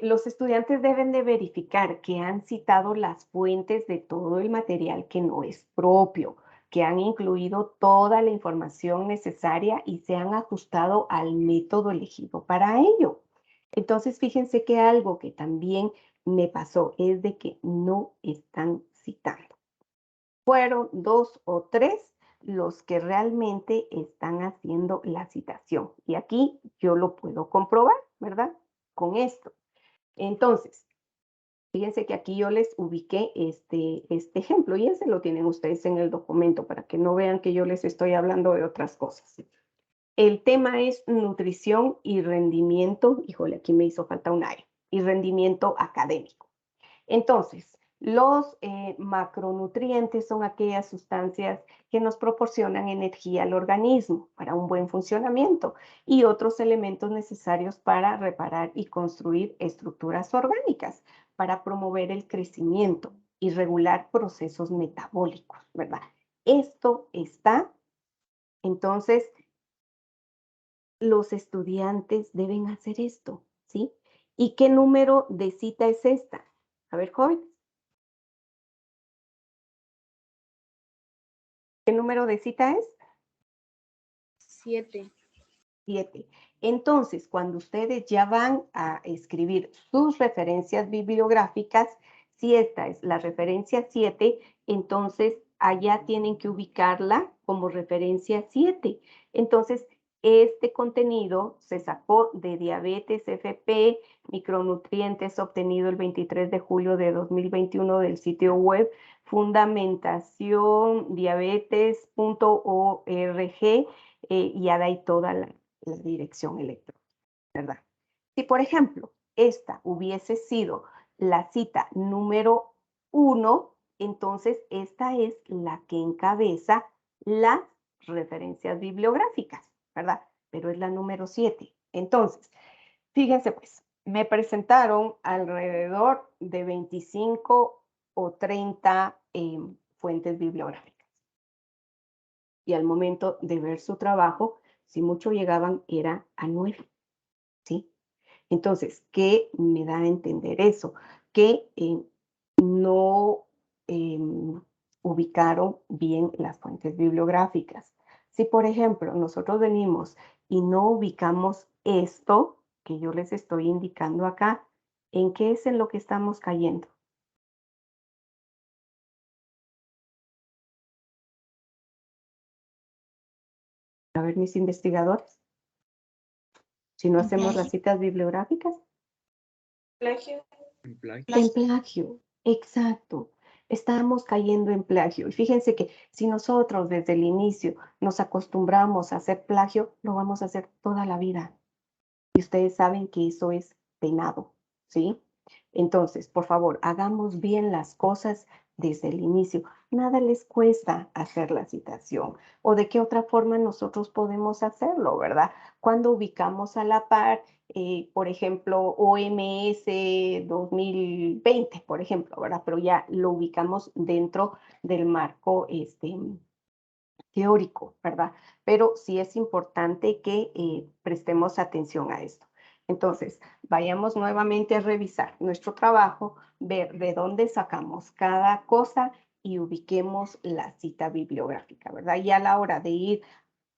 los estudiantes deben de verificar que han citado las fuentes de todo el material que no es propio, que han incluido toda la información necesaria y se han ajustado al método elegido para ello. Entonces, fíjense que algo que también me pasó es de que no están citando. Fueron 2 o 3 los que realmente están haciendo la citación. Y aquí yo lo puedo comprobar, ¿verdad? Con esto. Entonces, fíjense que aquí yo les ubiqué este ejemplo y ese lo tienen ustedes en el documento para que no vean que yo les estoy hablando de otras cosas. El tema es nutrición y rendimiento. Híjole, aquí me hizo falta un área. Y rendimiento académico. Entonces, los macronutrientes son aquellas sustancias que nos proporcionan energía al organismo para un buen funcionamiento y otros elementos necesarios para reparar y construir estructuras orgánicas, para promover el crecimiento y regular procesos metabólicos, ¿verdad? Esto está, entonces, los estudiantes deben hacer esto, ¿sí? ¿Y qué número de cita es esta? A ver, jóvenes. ¿Qué número de cita es? 7. 7. Entonces, cuando ustedes ya van a escribir sus referencias bibliográficas, si esta es la referencia 7, entonces allá tienen que ubicarla como referencia 7. Entonces, este contenido se sacó de Diabetes FP, micronutrientes, obtenido el 23 de julio de 2021 del sitio web fundamentaciondiabetes.org y ya de ahí toda la dirección electrónica, ¿verdad? Si, por ejemplo, esta hubiese sido la cita número 1, entonces esta es la que encabeza las referencias bibliográficas, ¿verdad? Pero es la número 7. Entonces, fíjense pues, me presentaron alrededor de 25 o 30 fuentes bibliográficas. Y al momento de ver su trabajo, si mucho llegaban, era a 9, ¿sí? Entonces, ¿qué me da a entender eso? Que no ubicaron bien las fuentes bibliográficas. Si, por ejemplo, nosotros venimos y no ubicamos esto que yo les estoy indicando acá, ¿en qué es en lo que estamos cayendo? A ver, mis investigadores, si no En hacemos las plagio. citas bibliográficas. Plagio. En plagio, exacto. estamos cayendo en plagio. Y fíjense que si nosotros desde el inicio nos acostumbramos a hacer plagio, lo vamos a hacer toda la vida. Y ustedes saben que eso es penado, ¿sí? Entonces, por favor, hagamos bien las cosas desde el inicio. Nada les cuesta hacer la citación. ¿O de qué otra forma nosotros podemos hacerlo, verdad? Cuando ubicamos a la par, por ejemplo, OMS 2020, por ejemplo, ¿verdad? Pero ya lo ubicamos dentro del marco teórico, ¿verdad? Pero sí es importante que prestemos atención a esto. Entonces, vayamos nuevamente a revisar nuestro trabajo, ver de dónde sacamos cada cosa y ubiquemos la cita bibliográfica, ¿verdad? Y a la hora de ir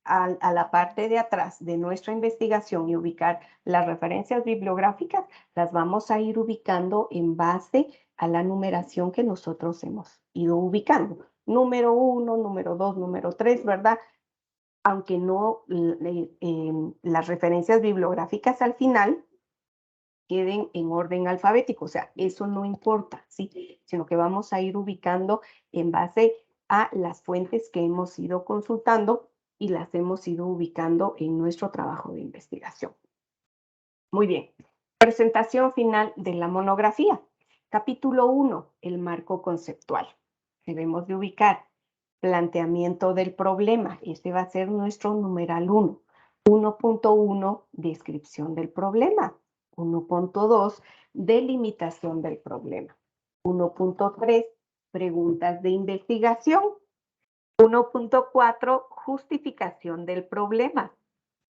a la parte de atrás de nuestra investigación y ubicar las referencias bibliográficas, las vamos a ir ubicando en base a la numeración que nosotros hemos ido ubicando. Número 1, número 2, número 3, ¿verdad? Aunque no las referencias bibliográficas al final queden en orden alfabético, o sea, eso no importa, ¿sí? Sino que vamos a ir ubicando en base a las fuentes que hemos ido consultando y las hemos ido ubicando en nuestro trabajo de investigación. Muy bien. Presentación final de la monografía. Capítulo 1, el marco conceptual. Debemos de ubicar planteamiento del problema. Este va a ser nuestro numeral 1. 1.1, descripción del problema. 1.2, delimitación del problema. 1.3, preguntas de investigación. 1.4, justificación del problema.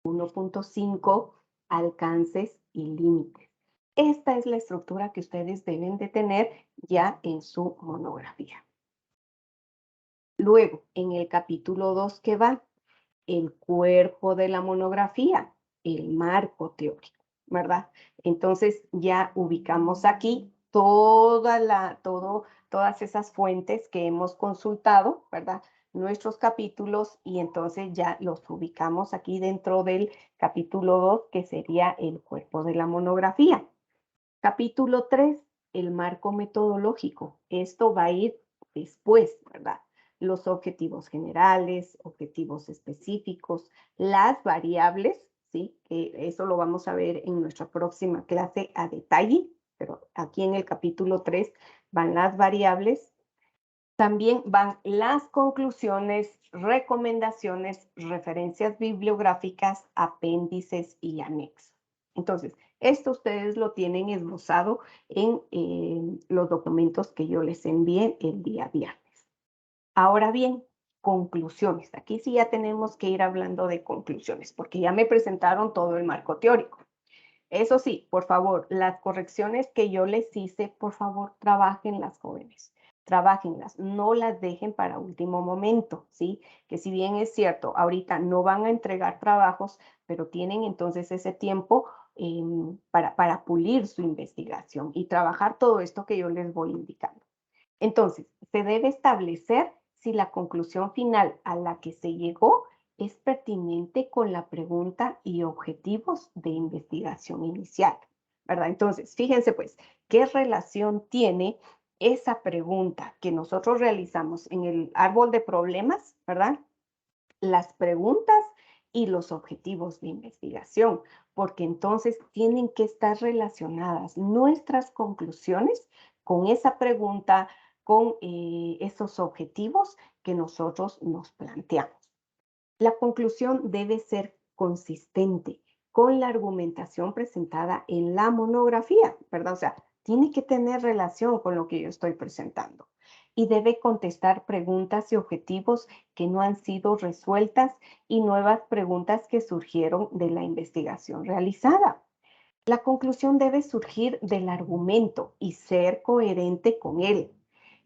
1.5, alcances y límites. Esta es la estructura que ustedes deben de tener ya en su monografía. Luego, en el capítulo 2, ¿qué va? El cuerpo de la monografía, el marco teórico, ¿verdad? Entonces ya ubicamos aquí todas esas fuentes que hemos consultado, ¿verdad? Nuestros capítulos y entonces ya los ubicamos aquí dentro del capítulo 2, que sería el cuerpo de la monografía. Capítulo 3, el marco metodológico. Esto va a ir después, ¿verdad? Los objetivos generales, objetivos específicos, las variables, ¿sí? Que eso lo vamos a ver en nuestra próxima clase a detalle, pero aquí en el capítulo 3 van las variables. También van las conclusiones, recomendaciones, referencias bibliográficas, apéndices y anexos. Entonces, esto ustedes lo tienen esbozado en los documentos que yo les envié el día viernes. Ahora bien, conclusiones. Aquí sí ya tenemos que ir hablando de conclusiones, porque ya me presentaron todo el marco teórico. Eso sí, por favor, las correcciones que yo les hice, por favor, trabajenlas, jóvenes. Trabajenlas, no las dejen para último momento, ¿sí? Que si bien es cierto, ahorita no van a entregar trabajos, pero tienen entonces ese tiempo para pulir su investigación y trabajar todo esto que yo les voy indicando. Entonces, se debe establecer si la conclusión final a la que se llegó es pertinente con la pregunta y objetivos de investigación inicial, ¿verdad? Entonces, fíjense pues, ¿qué relación tiene esa pregunta que nosotros realizamos en el árbol de problemas, ¿verdad? Las preguntas y los objetivos de investigación, porque entonces tienen que estar relacionadas nuestras conclusiones con esa pregunta, con esos objetivos que nosotros nos planteamos. La conclusión debe ser consistente con la argumentación presentada en la monografía, ¿verdad? O sea, tiene que tener relación con lo que yo estoy presentando y debe contestar preguntas y objetivos que no han sido resueltas y nuevas preguntas que surgieron de la investigación realizada. La conclusión debe surgir del argumento y ser coherente con él.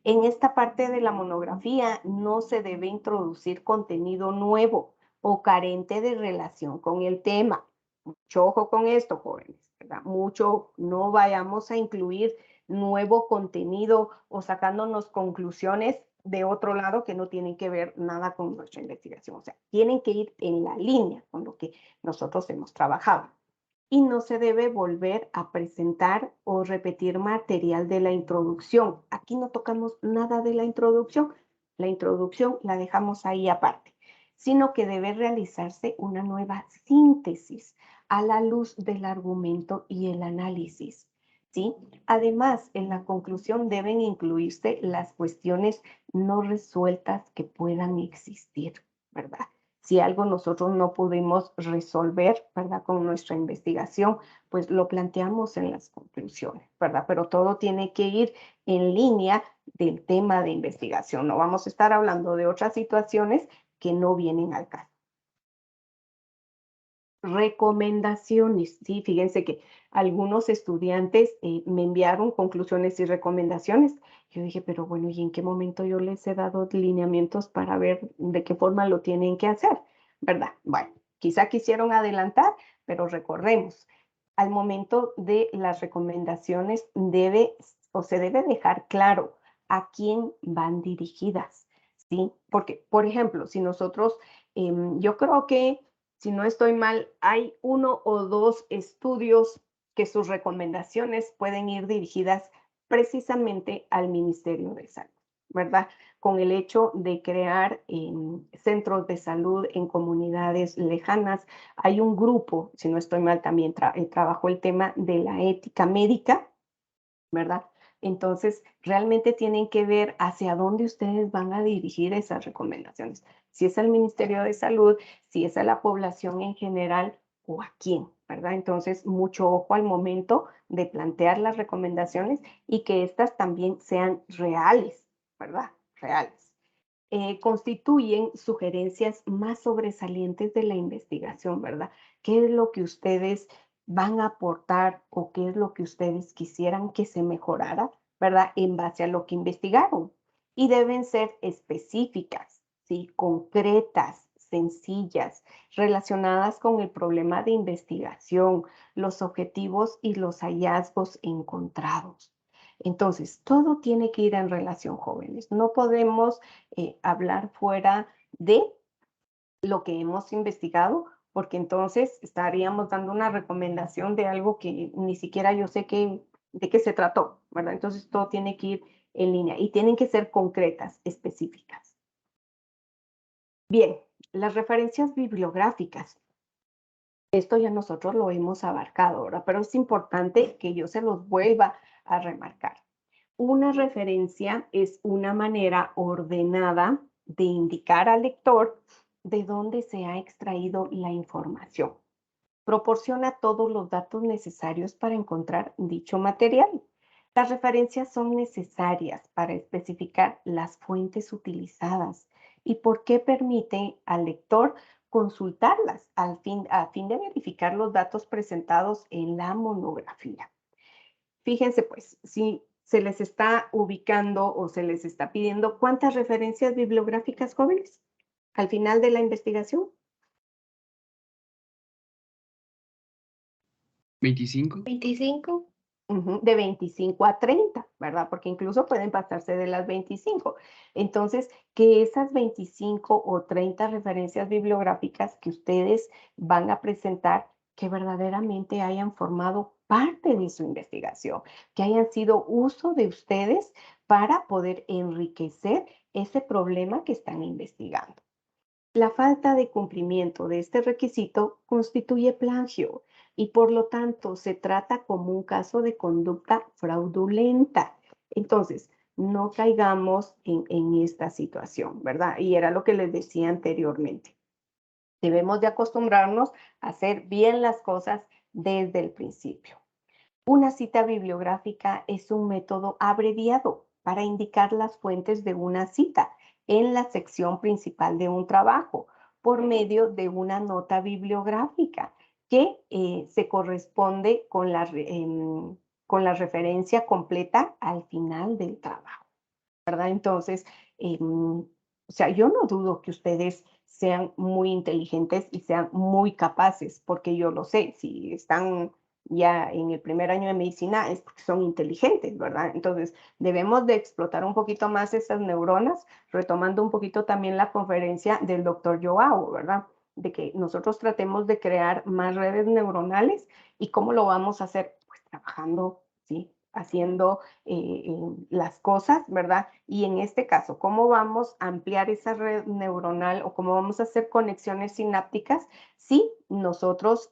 En esta parte de la monografía no se debe introducir contenido nuevo o carente de relación con el tema. Mucho ojo con esto, jóvenes, ¿verdad? Mucho, no vayamos a incluir nuevo contenido o sacándonos conclusiones de otro lado que no tienen que ver nada con nuestra investigación. O sea, tienen que ir en la línea con lo que nosotros hemos trabajado. y no se debe volver a presentar o repetir material de la introducción. Aquí no tocamos nada de la introducción. La introducción la dejamos ahí aparte, sino que debe realizarse una nueva síntesis a la luz del argumento y el análisis, ¿sí? Además, en la conclusión deben incluirse las cuestiones no resueltas que puedan existir, ¿verdad? Si algo nosotros no pudimos resolver, ¿verdad? Con nuestra investigación, pues lo planteamos en las conclusiones, ¿verdad? Pero todo tiene que ir en línea del tema de investigación. No vamos a estar hablando de otras situaciones que no vienen al caso. Recomendaciones, sí, fíjense que algunos estudiantes me enviaron conclusiones y recomendaciones. Yo dije, pero bueno, ¿y en qué momento yo les he dado lineamientos para ver de qué forma lo tienen que hacer? ¿Verdad? Bueno, quizá quisieron adelantar, pero recordemos, al momento de las recomendaciones se debe dejar claro a quién van dirigidas, ¿sí? Porque, por ejemplo, si nosotros, yo creo que si no estoy mal, hay 1 o 2 estudios que sus recomendaciones pueden ir dirigidas precisamente al Ministerio de Salud, ¿verdad? Con el hecho de crear centros de salud en comunidades lejanas. Hay un grupo, si no estoy mal, también trabajó el tema de la ética médica, ¿verdad? Entonces, realmente tienen que ver hacia dónde ustedes van a dirigir esas recomendaciones. Si es al Ministerio de Salud, si es a la población en general o a quién, ¿verdad? Entonces, mucho ojo al momento de plantear las recomendaciones y que éstas también sean reales, ¿verdad? Reales. Constituyen sugerencias más sobresalientes de la investigación, ¿verdad? ¿Qué es lo que ustedes van a aportar o qué es lo que ustedes quisieran que se mejorara, ¿verdad? En base a lo que investigaron. Y deben ser específicas, ¿sí? Concretas, sencillas, relacionadas con el problema de investigación, los objetivos y los hallazgos encontrados. Entonces, todo tiene que ir en relación, jóvenes. No podemos hablar fuera de lo que hemos investigado, porque entonces estaríamos dando una recomendación de algo que ni siquiera yo sé de qué se trató, ¿verdad? Entonces, todo tiene que ir en línea y tienen que ser concretas, específicas. Bien, las referencias bibliográficas. Esto ya nosotros lo hemos abarcado ahora, pero es importante que yo se los vuelva a remarcar. Una referencia es una manera ordenada de indicar al lector de dónde se ha extraído la información. Proporciona todos los datos necesarios para encontrar dicho material. Las referencias son necesarias para especificar las fuentes utilizadas y por qué permite al lector consultarlas a fin de verificar los datos presentados en la monografía. Fíjense pues, si se les está ubicando o se les está pidiendo cuántas referencias bibliográficas, jóvenes, al final de la investigación. 25. 25. De 25 a 30, ¿verdad? Porque incluso pueden pasarse de las 25. Entonces, que esas 25 o 30 referencias bibliográficas que ustedes van a presentar, que verdaderamente hayan formado parte de su investigación, que hayan sido uso de ustedes para poder enriquecer ese problema que están investigando. La falta de cumplimiento de este requisito constituye plagio y por lo tanto se trata como un caso de conducta fraudulenta. Entonces, no caigamos en esta situación, ¿verdad? Y era lo que les decía anteriormente. Debemos de acostumbrarnos a hacer bien las cosas desde el principio. Una cita bibliográfica es un método abreviado para indicar las fuentes de una cita en la sección principal de un trabajo por medio de una nota bibliográfica que se corresponde con la referencia completa al final del trabajo, ¿verdad? Entonces, o sea, yo no dudo que ustedes sean muy inteligentes y sean muy capaces, porque yo lo sé, si están ya en el primer año de medicina es porque son inteligentes, ¿verdad? Entonces, debemos de explotar un poquito más esas neuronas, retomando un poquito también la conferencia del doctor Joao, ¿verdad? De que nosotros tratemos de crear más redes neuronales ¿Y cómo lo vamos a hacer? Pues trabajando, ¿sí? Haciendo las cosas, ¿verdad? Y en este caso, ¿cómo vamos a ampliar esa red neuronal o cómo vamos a hacer conexiones sinápticas si nosotros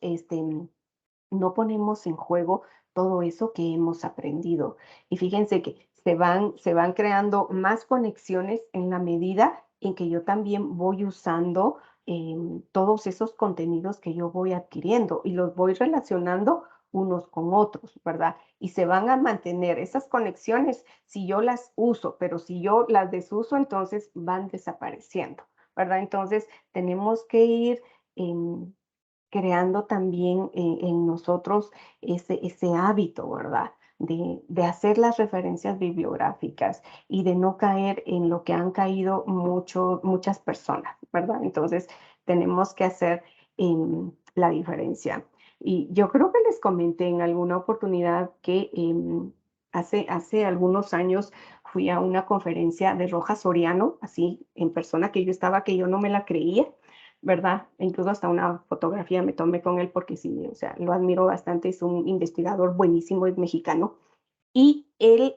no ponemos en juego todo eso que hemos aprendido? Y fíjense que se van creando más conexiones en la medida en que yo también voy usando todos esos contenidos que yo voy adquiriendo y los voy relacionando unos con otros, ¿verdad? Y se van a mantener esas conexiones si yo las uso, pero si yo las desuso, entonces van desapareciendo, ¿verdad? Entonces tenemos que ir creando también en nosotros ese hábito, ¿verdad? De hacer las referencias bibliográficas y de no caer en lo que han caído muchas personas, ¿verdad? Entonces, tenemos que hacer la diferencia. Y yo creo que les comenté en alguna oportunidad que hace algunos años fui a una conferencia de Rojas Soriano, así en persona, que yo estaba, que yo no me la creía, ¿verdad? Incluso hasta una fotografía me tomé con él porque sí, o sea, lo admiro bastante, es un investigador buenísimo, es mexicano. Y él,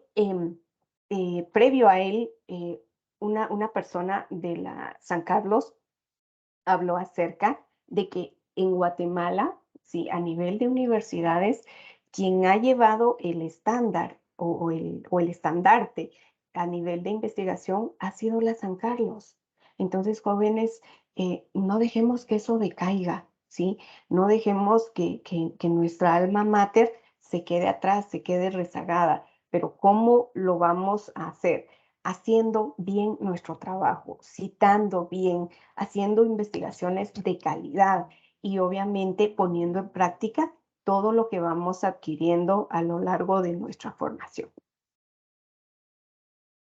previo a él, una persona de la San Carlos habló acerca de que en Guatemala, sí, a nivel de universidades, quien ha llevado el estándar o el estandarte a nivel de investigación ha sido la San Carlos. Entonces, jóvenes, no dejemos que eso decaiga, ¿sí? No dejemos que nuestra alma mater se quede atrás, se quede rezagada. Pero ¿cómo lo vamos a hacer? Haciendo bien nuestro trabajo, citando bien, haciendo investigaciones de calidad y obviamente poniendo en práctica todo lo que vamos adquiriendo a lo largo de nuestra formación.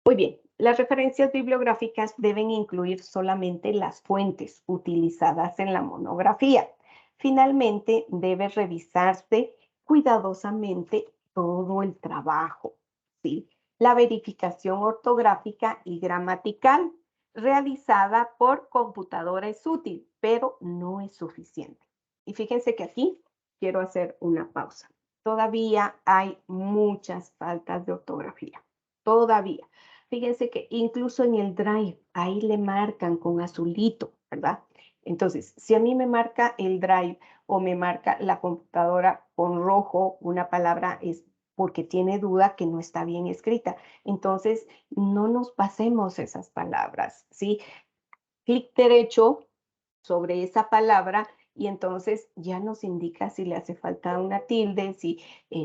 Muy bien, las referencias bibliográficas deben incluir solamente las fuentes utilizadas en la monografía. Finalmente, debe revisarse cuidadosamente todo el trabajo, ¿sí? La verificación ortográfica y gramatical realizada por computadora es útil, pero no es suficiente. Y fíjense que aquí quiero hacer una pausa. Todavía hay muchas faltas de ortografía. Todavía. Fíjense que incluso en el Drive, ahí le marcan con azulito, ¿verdad? Entonces, si a mí me marca el Drive o me marca la computadora con rojo una palabra, es porque tiene duda que no está bien escrita. Entonces, no nos pasemos esas palabras, ¿sí? Clic derecho sobre esa palabra y entonces ya nos indica si le hace falta una tilde, si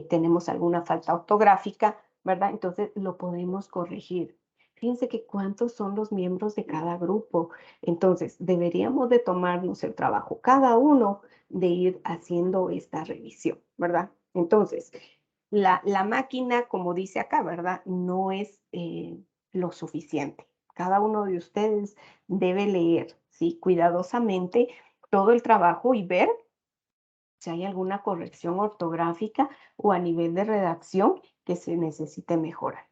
tenemos alguna falta ortográfica, ¿verdad? Entonces lo podemos corregir. Fíjense que cuántos son los miembros de cada grupo. Entonces deberíamos de tomarnos el trabajo, cada uno, de ir haciendo esta revisión, ¿verdad? Entonces, la máquina, como dice acá, ¿verdad? No es lo suficiente. Cada uno de ustedes debe leer, ¿sí? Cuidadosamente todo el trabajo y ver si hay alguna corrección ortográfica o a nivel de redacción que se necesite mejorar.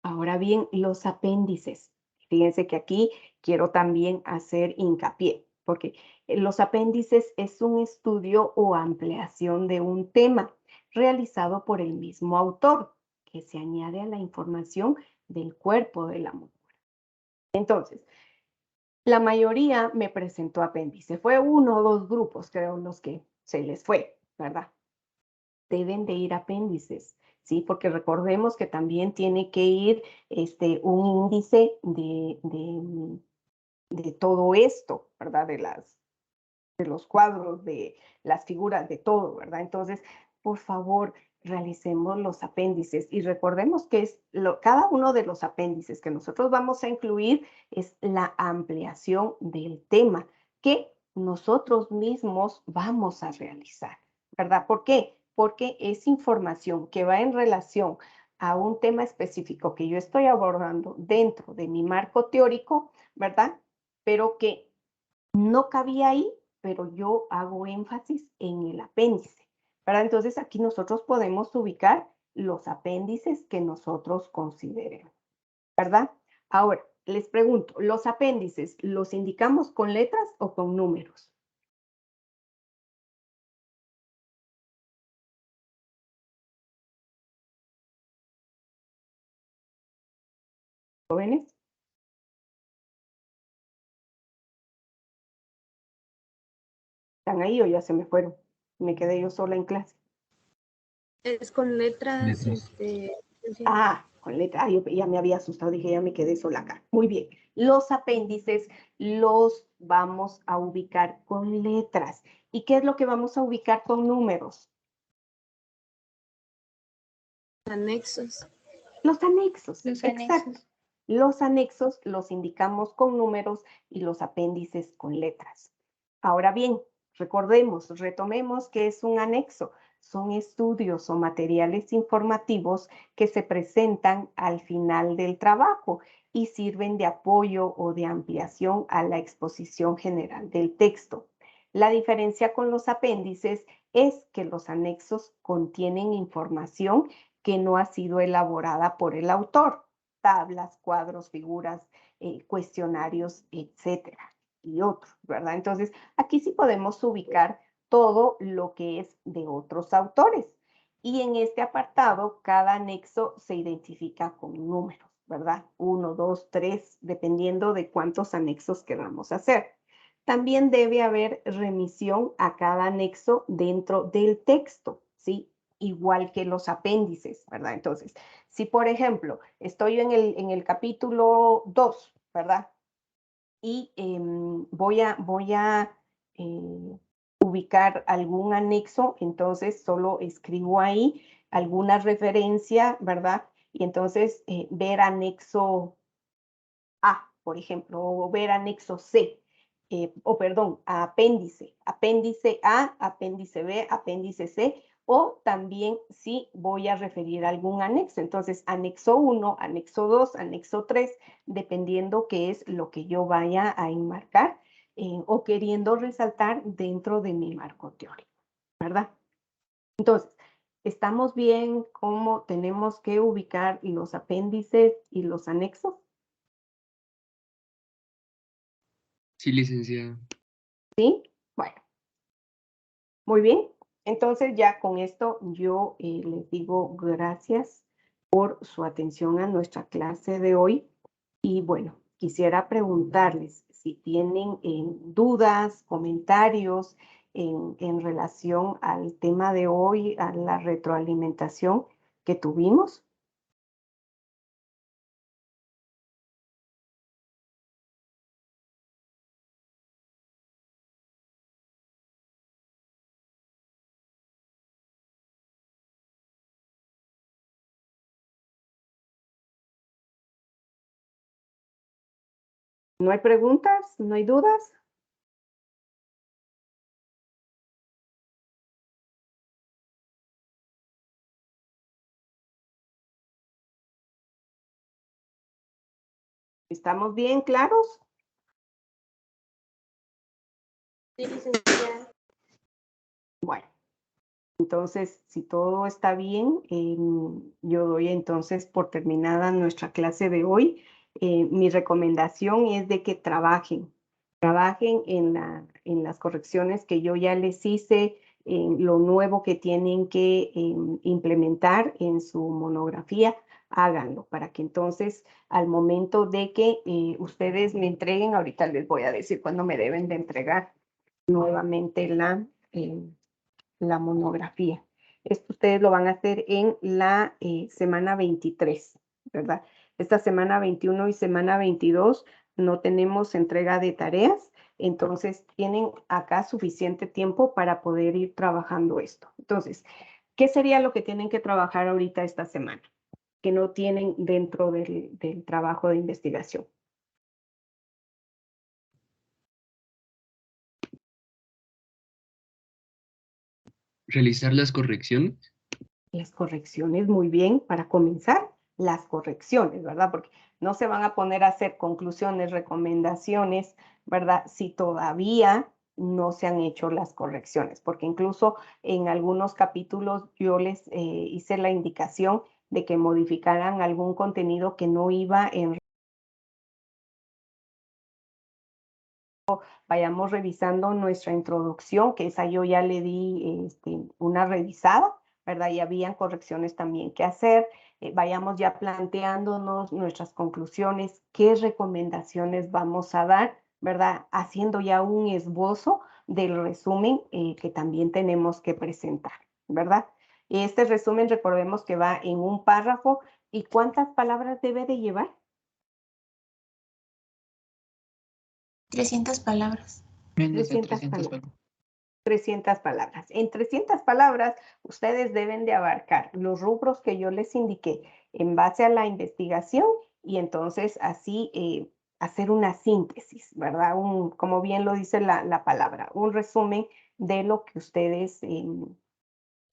Ahora bien, los apéndices. Fíjense que aquí quiero también hacer hincapié, porque los apéndices es un estudio o ampliación de un tema realizado por el mismo autor, que se añade a la información del cuerpo de la mujer. Entonces, la mayoría me presentó apéndice. Fue uno o dos grupos, creo, los que se les fue, ¿verdad? Deben de ir apéndices, ¿sí? Porque recordemos que también tiene que ir un índice de todo esto, ¿verdad? De los cuadros, de las figuras, de todo, ¿verdad? Entonces, por favor, realicemos los apéndices y recordemos que cada uno de los apéndices que nosotros vamos a incluir es la ampliación del tema que nosotros mismos vamos a realizar, ¿verdad? ¿Por qué? Porque es información que va en relación a un tema específico que yo estoy abordando dentro de mi marco teórico, ¿verdad? Pero que no cabía ahí, pero yo hago énfasis en el apéndice, ¿verdad? Entonces aquí nosotros podemos ubicar los apéndices que nosotros consideremos, ¿verdad? Ahora, les pregunto, ¿los apéndices los indicamos con letras o con números? ¿Jóvenes? ¿Están ahí o ya se me fueron? Me quedé yo sola en clase. Es con letras, Ah, con letra. Ah, yo ya me había asustado, dije, ya me quedé sola acá. Muy bien. Los apéndices los vamos a ubicar con letras. ¿Y qué es lo que vamos a ubicar con números? anexos. Los anexos. Los Exacto. anexos. Los anexos los indicamos con números y los apéndices con letras. Ahora bien, recordemos, retomemos qué es un anexo. Son estudios o materiales informativos que se presentan al final del trabajo y sirven de apoyo o de ampliación a la exposición general del texto. La diferencia con los apéndices es que los anexos contienen información que no ha sido elaborada por el autor, tablas, cuadros, figuras, cuestionarios, etcétera, y otros, ¿verdad? Entonces, aquí sí podemos ubicar todo lo que es de otros autores. Y en este apartado, cada anexo se identifica con números, ¿verdad? 1, 2, 3, dependiendo de cuántos anexos queramos hacer. También debe haber remisión a cada anexo dentro del texto, ¿sí? Igual que los apéndices, ¿verdad? Entonces, si por ejemplo estoy en el capítulo 2, ¿verdad? Y voy a ubicar algún anexo, entonces solo escribo ahí alguna referencia, ¿verdad? Y entonces ver anexo A, por ejemplo, o ver anexo C, o perdón, apéndice, apéndice A, apéndice B, apéndice C, o también si voy a referir a algún anexo. Entonces, anexo 1, anexo 2, anexo 3, dependiendo qué es lo que yo vaya a enmarcar o queriendo resaltar dentro de mi marco teórico, ¿verdad? Entonces, ¿estamos bien cómo tenemos que ubicar los apéndices y los anexos? Sí, licenciada. ¿Sí? Bueno, muy bien. Entonces ya con esto yo les digo gracias por su atención a nuestra clase de hoy. Y bueno, quisiera preguntarles si tienen dudas, comentarios en relación al tema de hoy, a la retroalimentación que tuvimos. ¿No hay preguntas? ¿No hay dudas? ¿Estamos bien claros? Sí, licenciada. Bueno. Entonces, si todo está bien, yo doy entonces por terminada nuestra clase de hoy. Mi recomendación es de que trabajen en las correcciones que yo ya les hice, en lo nuevo que tienen que implementar en su monografía, háganlo para que entonces al momento de que ustedes me entreguen, ahorita les voy a decir cuándo me deben de entregar nuevamente la monografía. Esto ustedes lo van a hacer en la semana 23, ¿verdad? Esta semana 21 y semana 22 no tenemos entrega de tareas, entonces tienen acá suficiente tiempo para poder ir trabajando esto. Entonces, ¿qué sería lo que tienen que trabajar ahorita esta semana? Que no tienen dentro del trabajo de investigación. Realizar las correcciones. Las correcciones, muy bien, para comenzar, las correcciones, ¿verdad? Porque no se van a poner a hacer conclusiones, recomendaciones, ¿verdad? Si todavía no se han hecho las correcciones, porque incluso en algunos capítulos yo les hice la indicación de que modificaran algún contenido que no iba en... Vayamos revisando nuestra introducción, que esa yo ya le di una revisada ¿verdad? Y habían correcciones también que hacer. Vayamos ya planteándonos nuestras conclusiones, qué recomendaciones vamos a dar, ¿verdad? Haciendo ya un esbozo del resumen que también tenemos que presentar, ¿verdad? Este resumen, recordemos que va en un párrafo. ¿Y cuántas palabras debe de llevar? 300 palabras. Menos de 300 300 palabras. 300 palabras. En 300 palabras, ustedes deben de abarcar los rubros que yo les indiqué en base a la investigación y entonces así hacer una síntesis, ¿verdad? Como bien lo dice la palabra, un resumen de lo que ustedes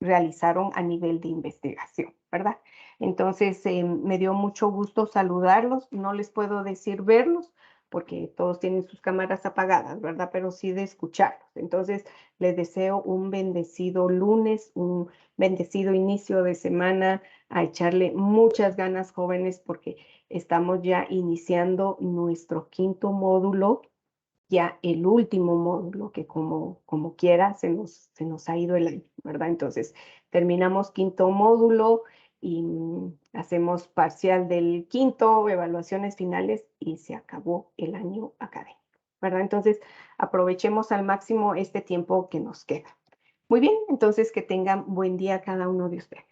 realizaron a nivel de investigación, ¿verdad? Entonces, me dio mucho gusto saludarlos. No les puedo decir verlos porque todos tienen sus cámaras apagadas, ¿verdad? Pero sí de escucharlos. Entonces, les deseo un bendecido lunes, un bendecido inicio de semana, a echarle muchas ganas, jóvenes, porque estamos ya iniciando nuestro 5º módulo, ya el último módulo, que como quiera se nos ha ido el año, ¿verdad? Entonces, terminamos 5º módulo y hacemos parcial del 5º, evaluaciones finales y se acabó el año académico, ¿verdad? Entonces, aprovechemos al máximo este tiempo que nos queda. Muy bien, entonces que tengan buen día cada uno de ustedes.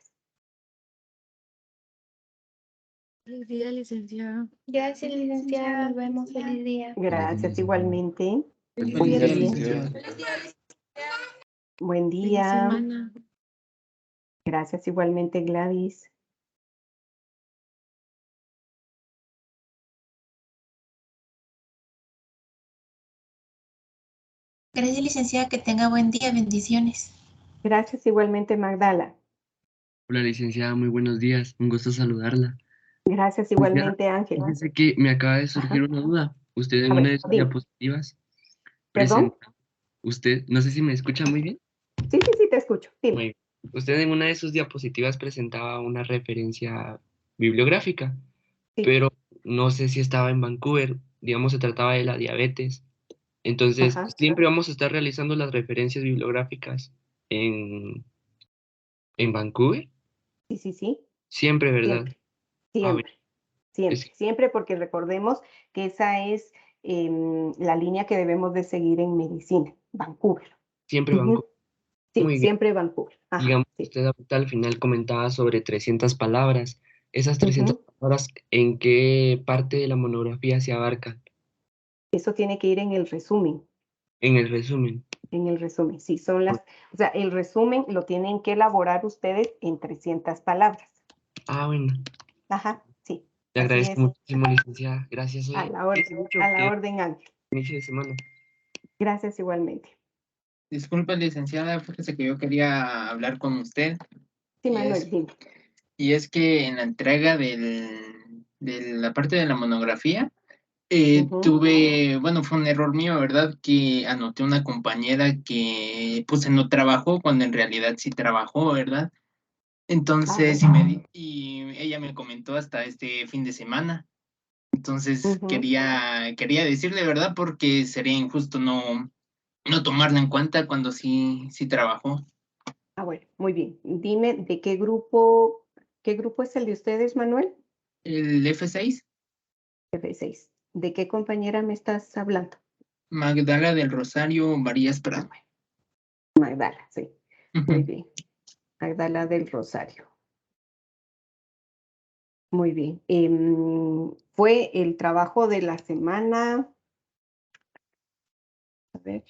Feliz día, licenciada. Gracias, licenciada. Nos vemos. Feliz día. Gracias igualmente. Feliz Buen día, día. licenciada. Buen Feliz día. semana. Gracias igualmente, Gladys. Gracias, licenciada. Que tenga buen día. Bendiciones. Gracias igualmente, Magdala. Hola, licenciada, muy buenos días. Un gusto saludarla. Gracias Licenciada, igualmente, Ángel. fíjese que me acaba de surgir una duda. Usted en A una ver, de sus dime. diapositivas ¿Perdón? presenta, no sé si me escucha muy bien. Sí, te escucho. Dime. Muy bien. Usted en una de sus diapositivas presentaba una referencia bibliográfica, Sí. pero no sé si estaba en Vancouver, digamos, se trataba de la diabetes. Entonces, Ajá. siempre vamos a estar realizando las referencias bibliográficas en Vancouver. Sí. Siempre, ¿verdad? Siempre, A ver, es siempre, porque recordemos que esa es la línea que debemos de seguir en medicina, Vancouver. siempre Ujú. Vancouver. Sí, Muy bien. siempre Vancouver. Ajá, Digamos, sí. usted ahorita al final comentaba sobre 300 palabras. Esas 300 Ujú. palabras, ¿en qué parte de la monografía se abarcan? Eso tiene que ir en el resumen. En el resumen. Sí, o sea, el resumen lo tienen que elaborar ustedes en 300 palabras. Bueno, Ajá, sí, le así agradezco es. muchísimo, licenciada. Gracias. A Hoy la orden, mucho a la que orden, Ángel. inicio de semana. Gracias igualmente. Disculpe, licenciada, fíjese que yo quería hablar con usted. Sí, Y Manuel, dime. es que en la entrega de la parte de la monografía, Ujú. bueno, fue un error mío, ¿verdad? Que anoté una compañera que pues no trabajó cuando en realidad sí trabajó, ¿verdad? Entonces, bueno. y ella me comentó hasta este fin de semana. Entonces, Ujú. quería decirle, ¿verdad? Porque sería injusto no tomarla en cuenta cuando sí trabajó. Bueno, muy bien. Dime, ¿de qué grupo es el de ustedes, Manuel? El F6, F6. ¿De qué compañera me estás hablando? Magdala del Rosario Varías Prado. Magdala, sí. Muy bien. Magdala del Rosario. Muy bien. Fue el trabajo de la semana. A ver,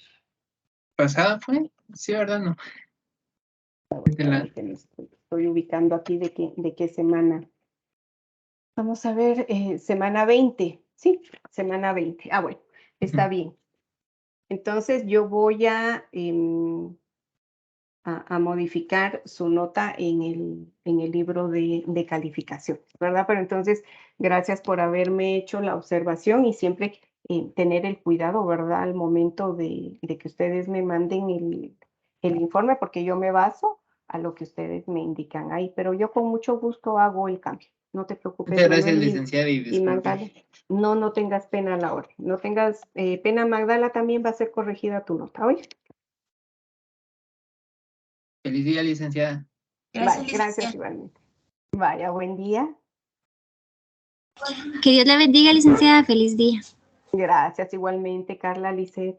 ¿Pasada fue? Sí, ¿verdad? No. permíteme, estoy ubicando aquí de qué semana. Vamos a ver, semana 20. Sí, semana 20. Bueno, está bien. Entonces yo voy a modificar su nota en el libro de calificación, ¿verdad? Pero entonces, gracias por haberme hecho la observación y siempre tener el cuidado, ¿verdad? Al momento de que ustedes me manden el informe, porque yo me baso a lo que ustedes me indican ahí, pero yo con mucho gusto hago el cambio. No te preocupes, Muchas gracias, Manuel licenciada, y y disculpe. Magdala. No tengas pena a la orden. No tengas pena, Magdala, también va a ser corregida tu nota, ¿oye? Feliz día, licenciada. Vale, gracias igualmente. Vaya, buen día. Que Dios la bendiga, licenciada. Feliz día. Gracias igualmente, Carla, Lisset.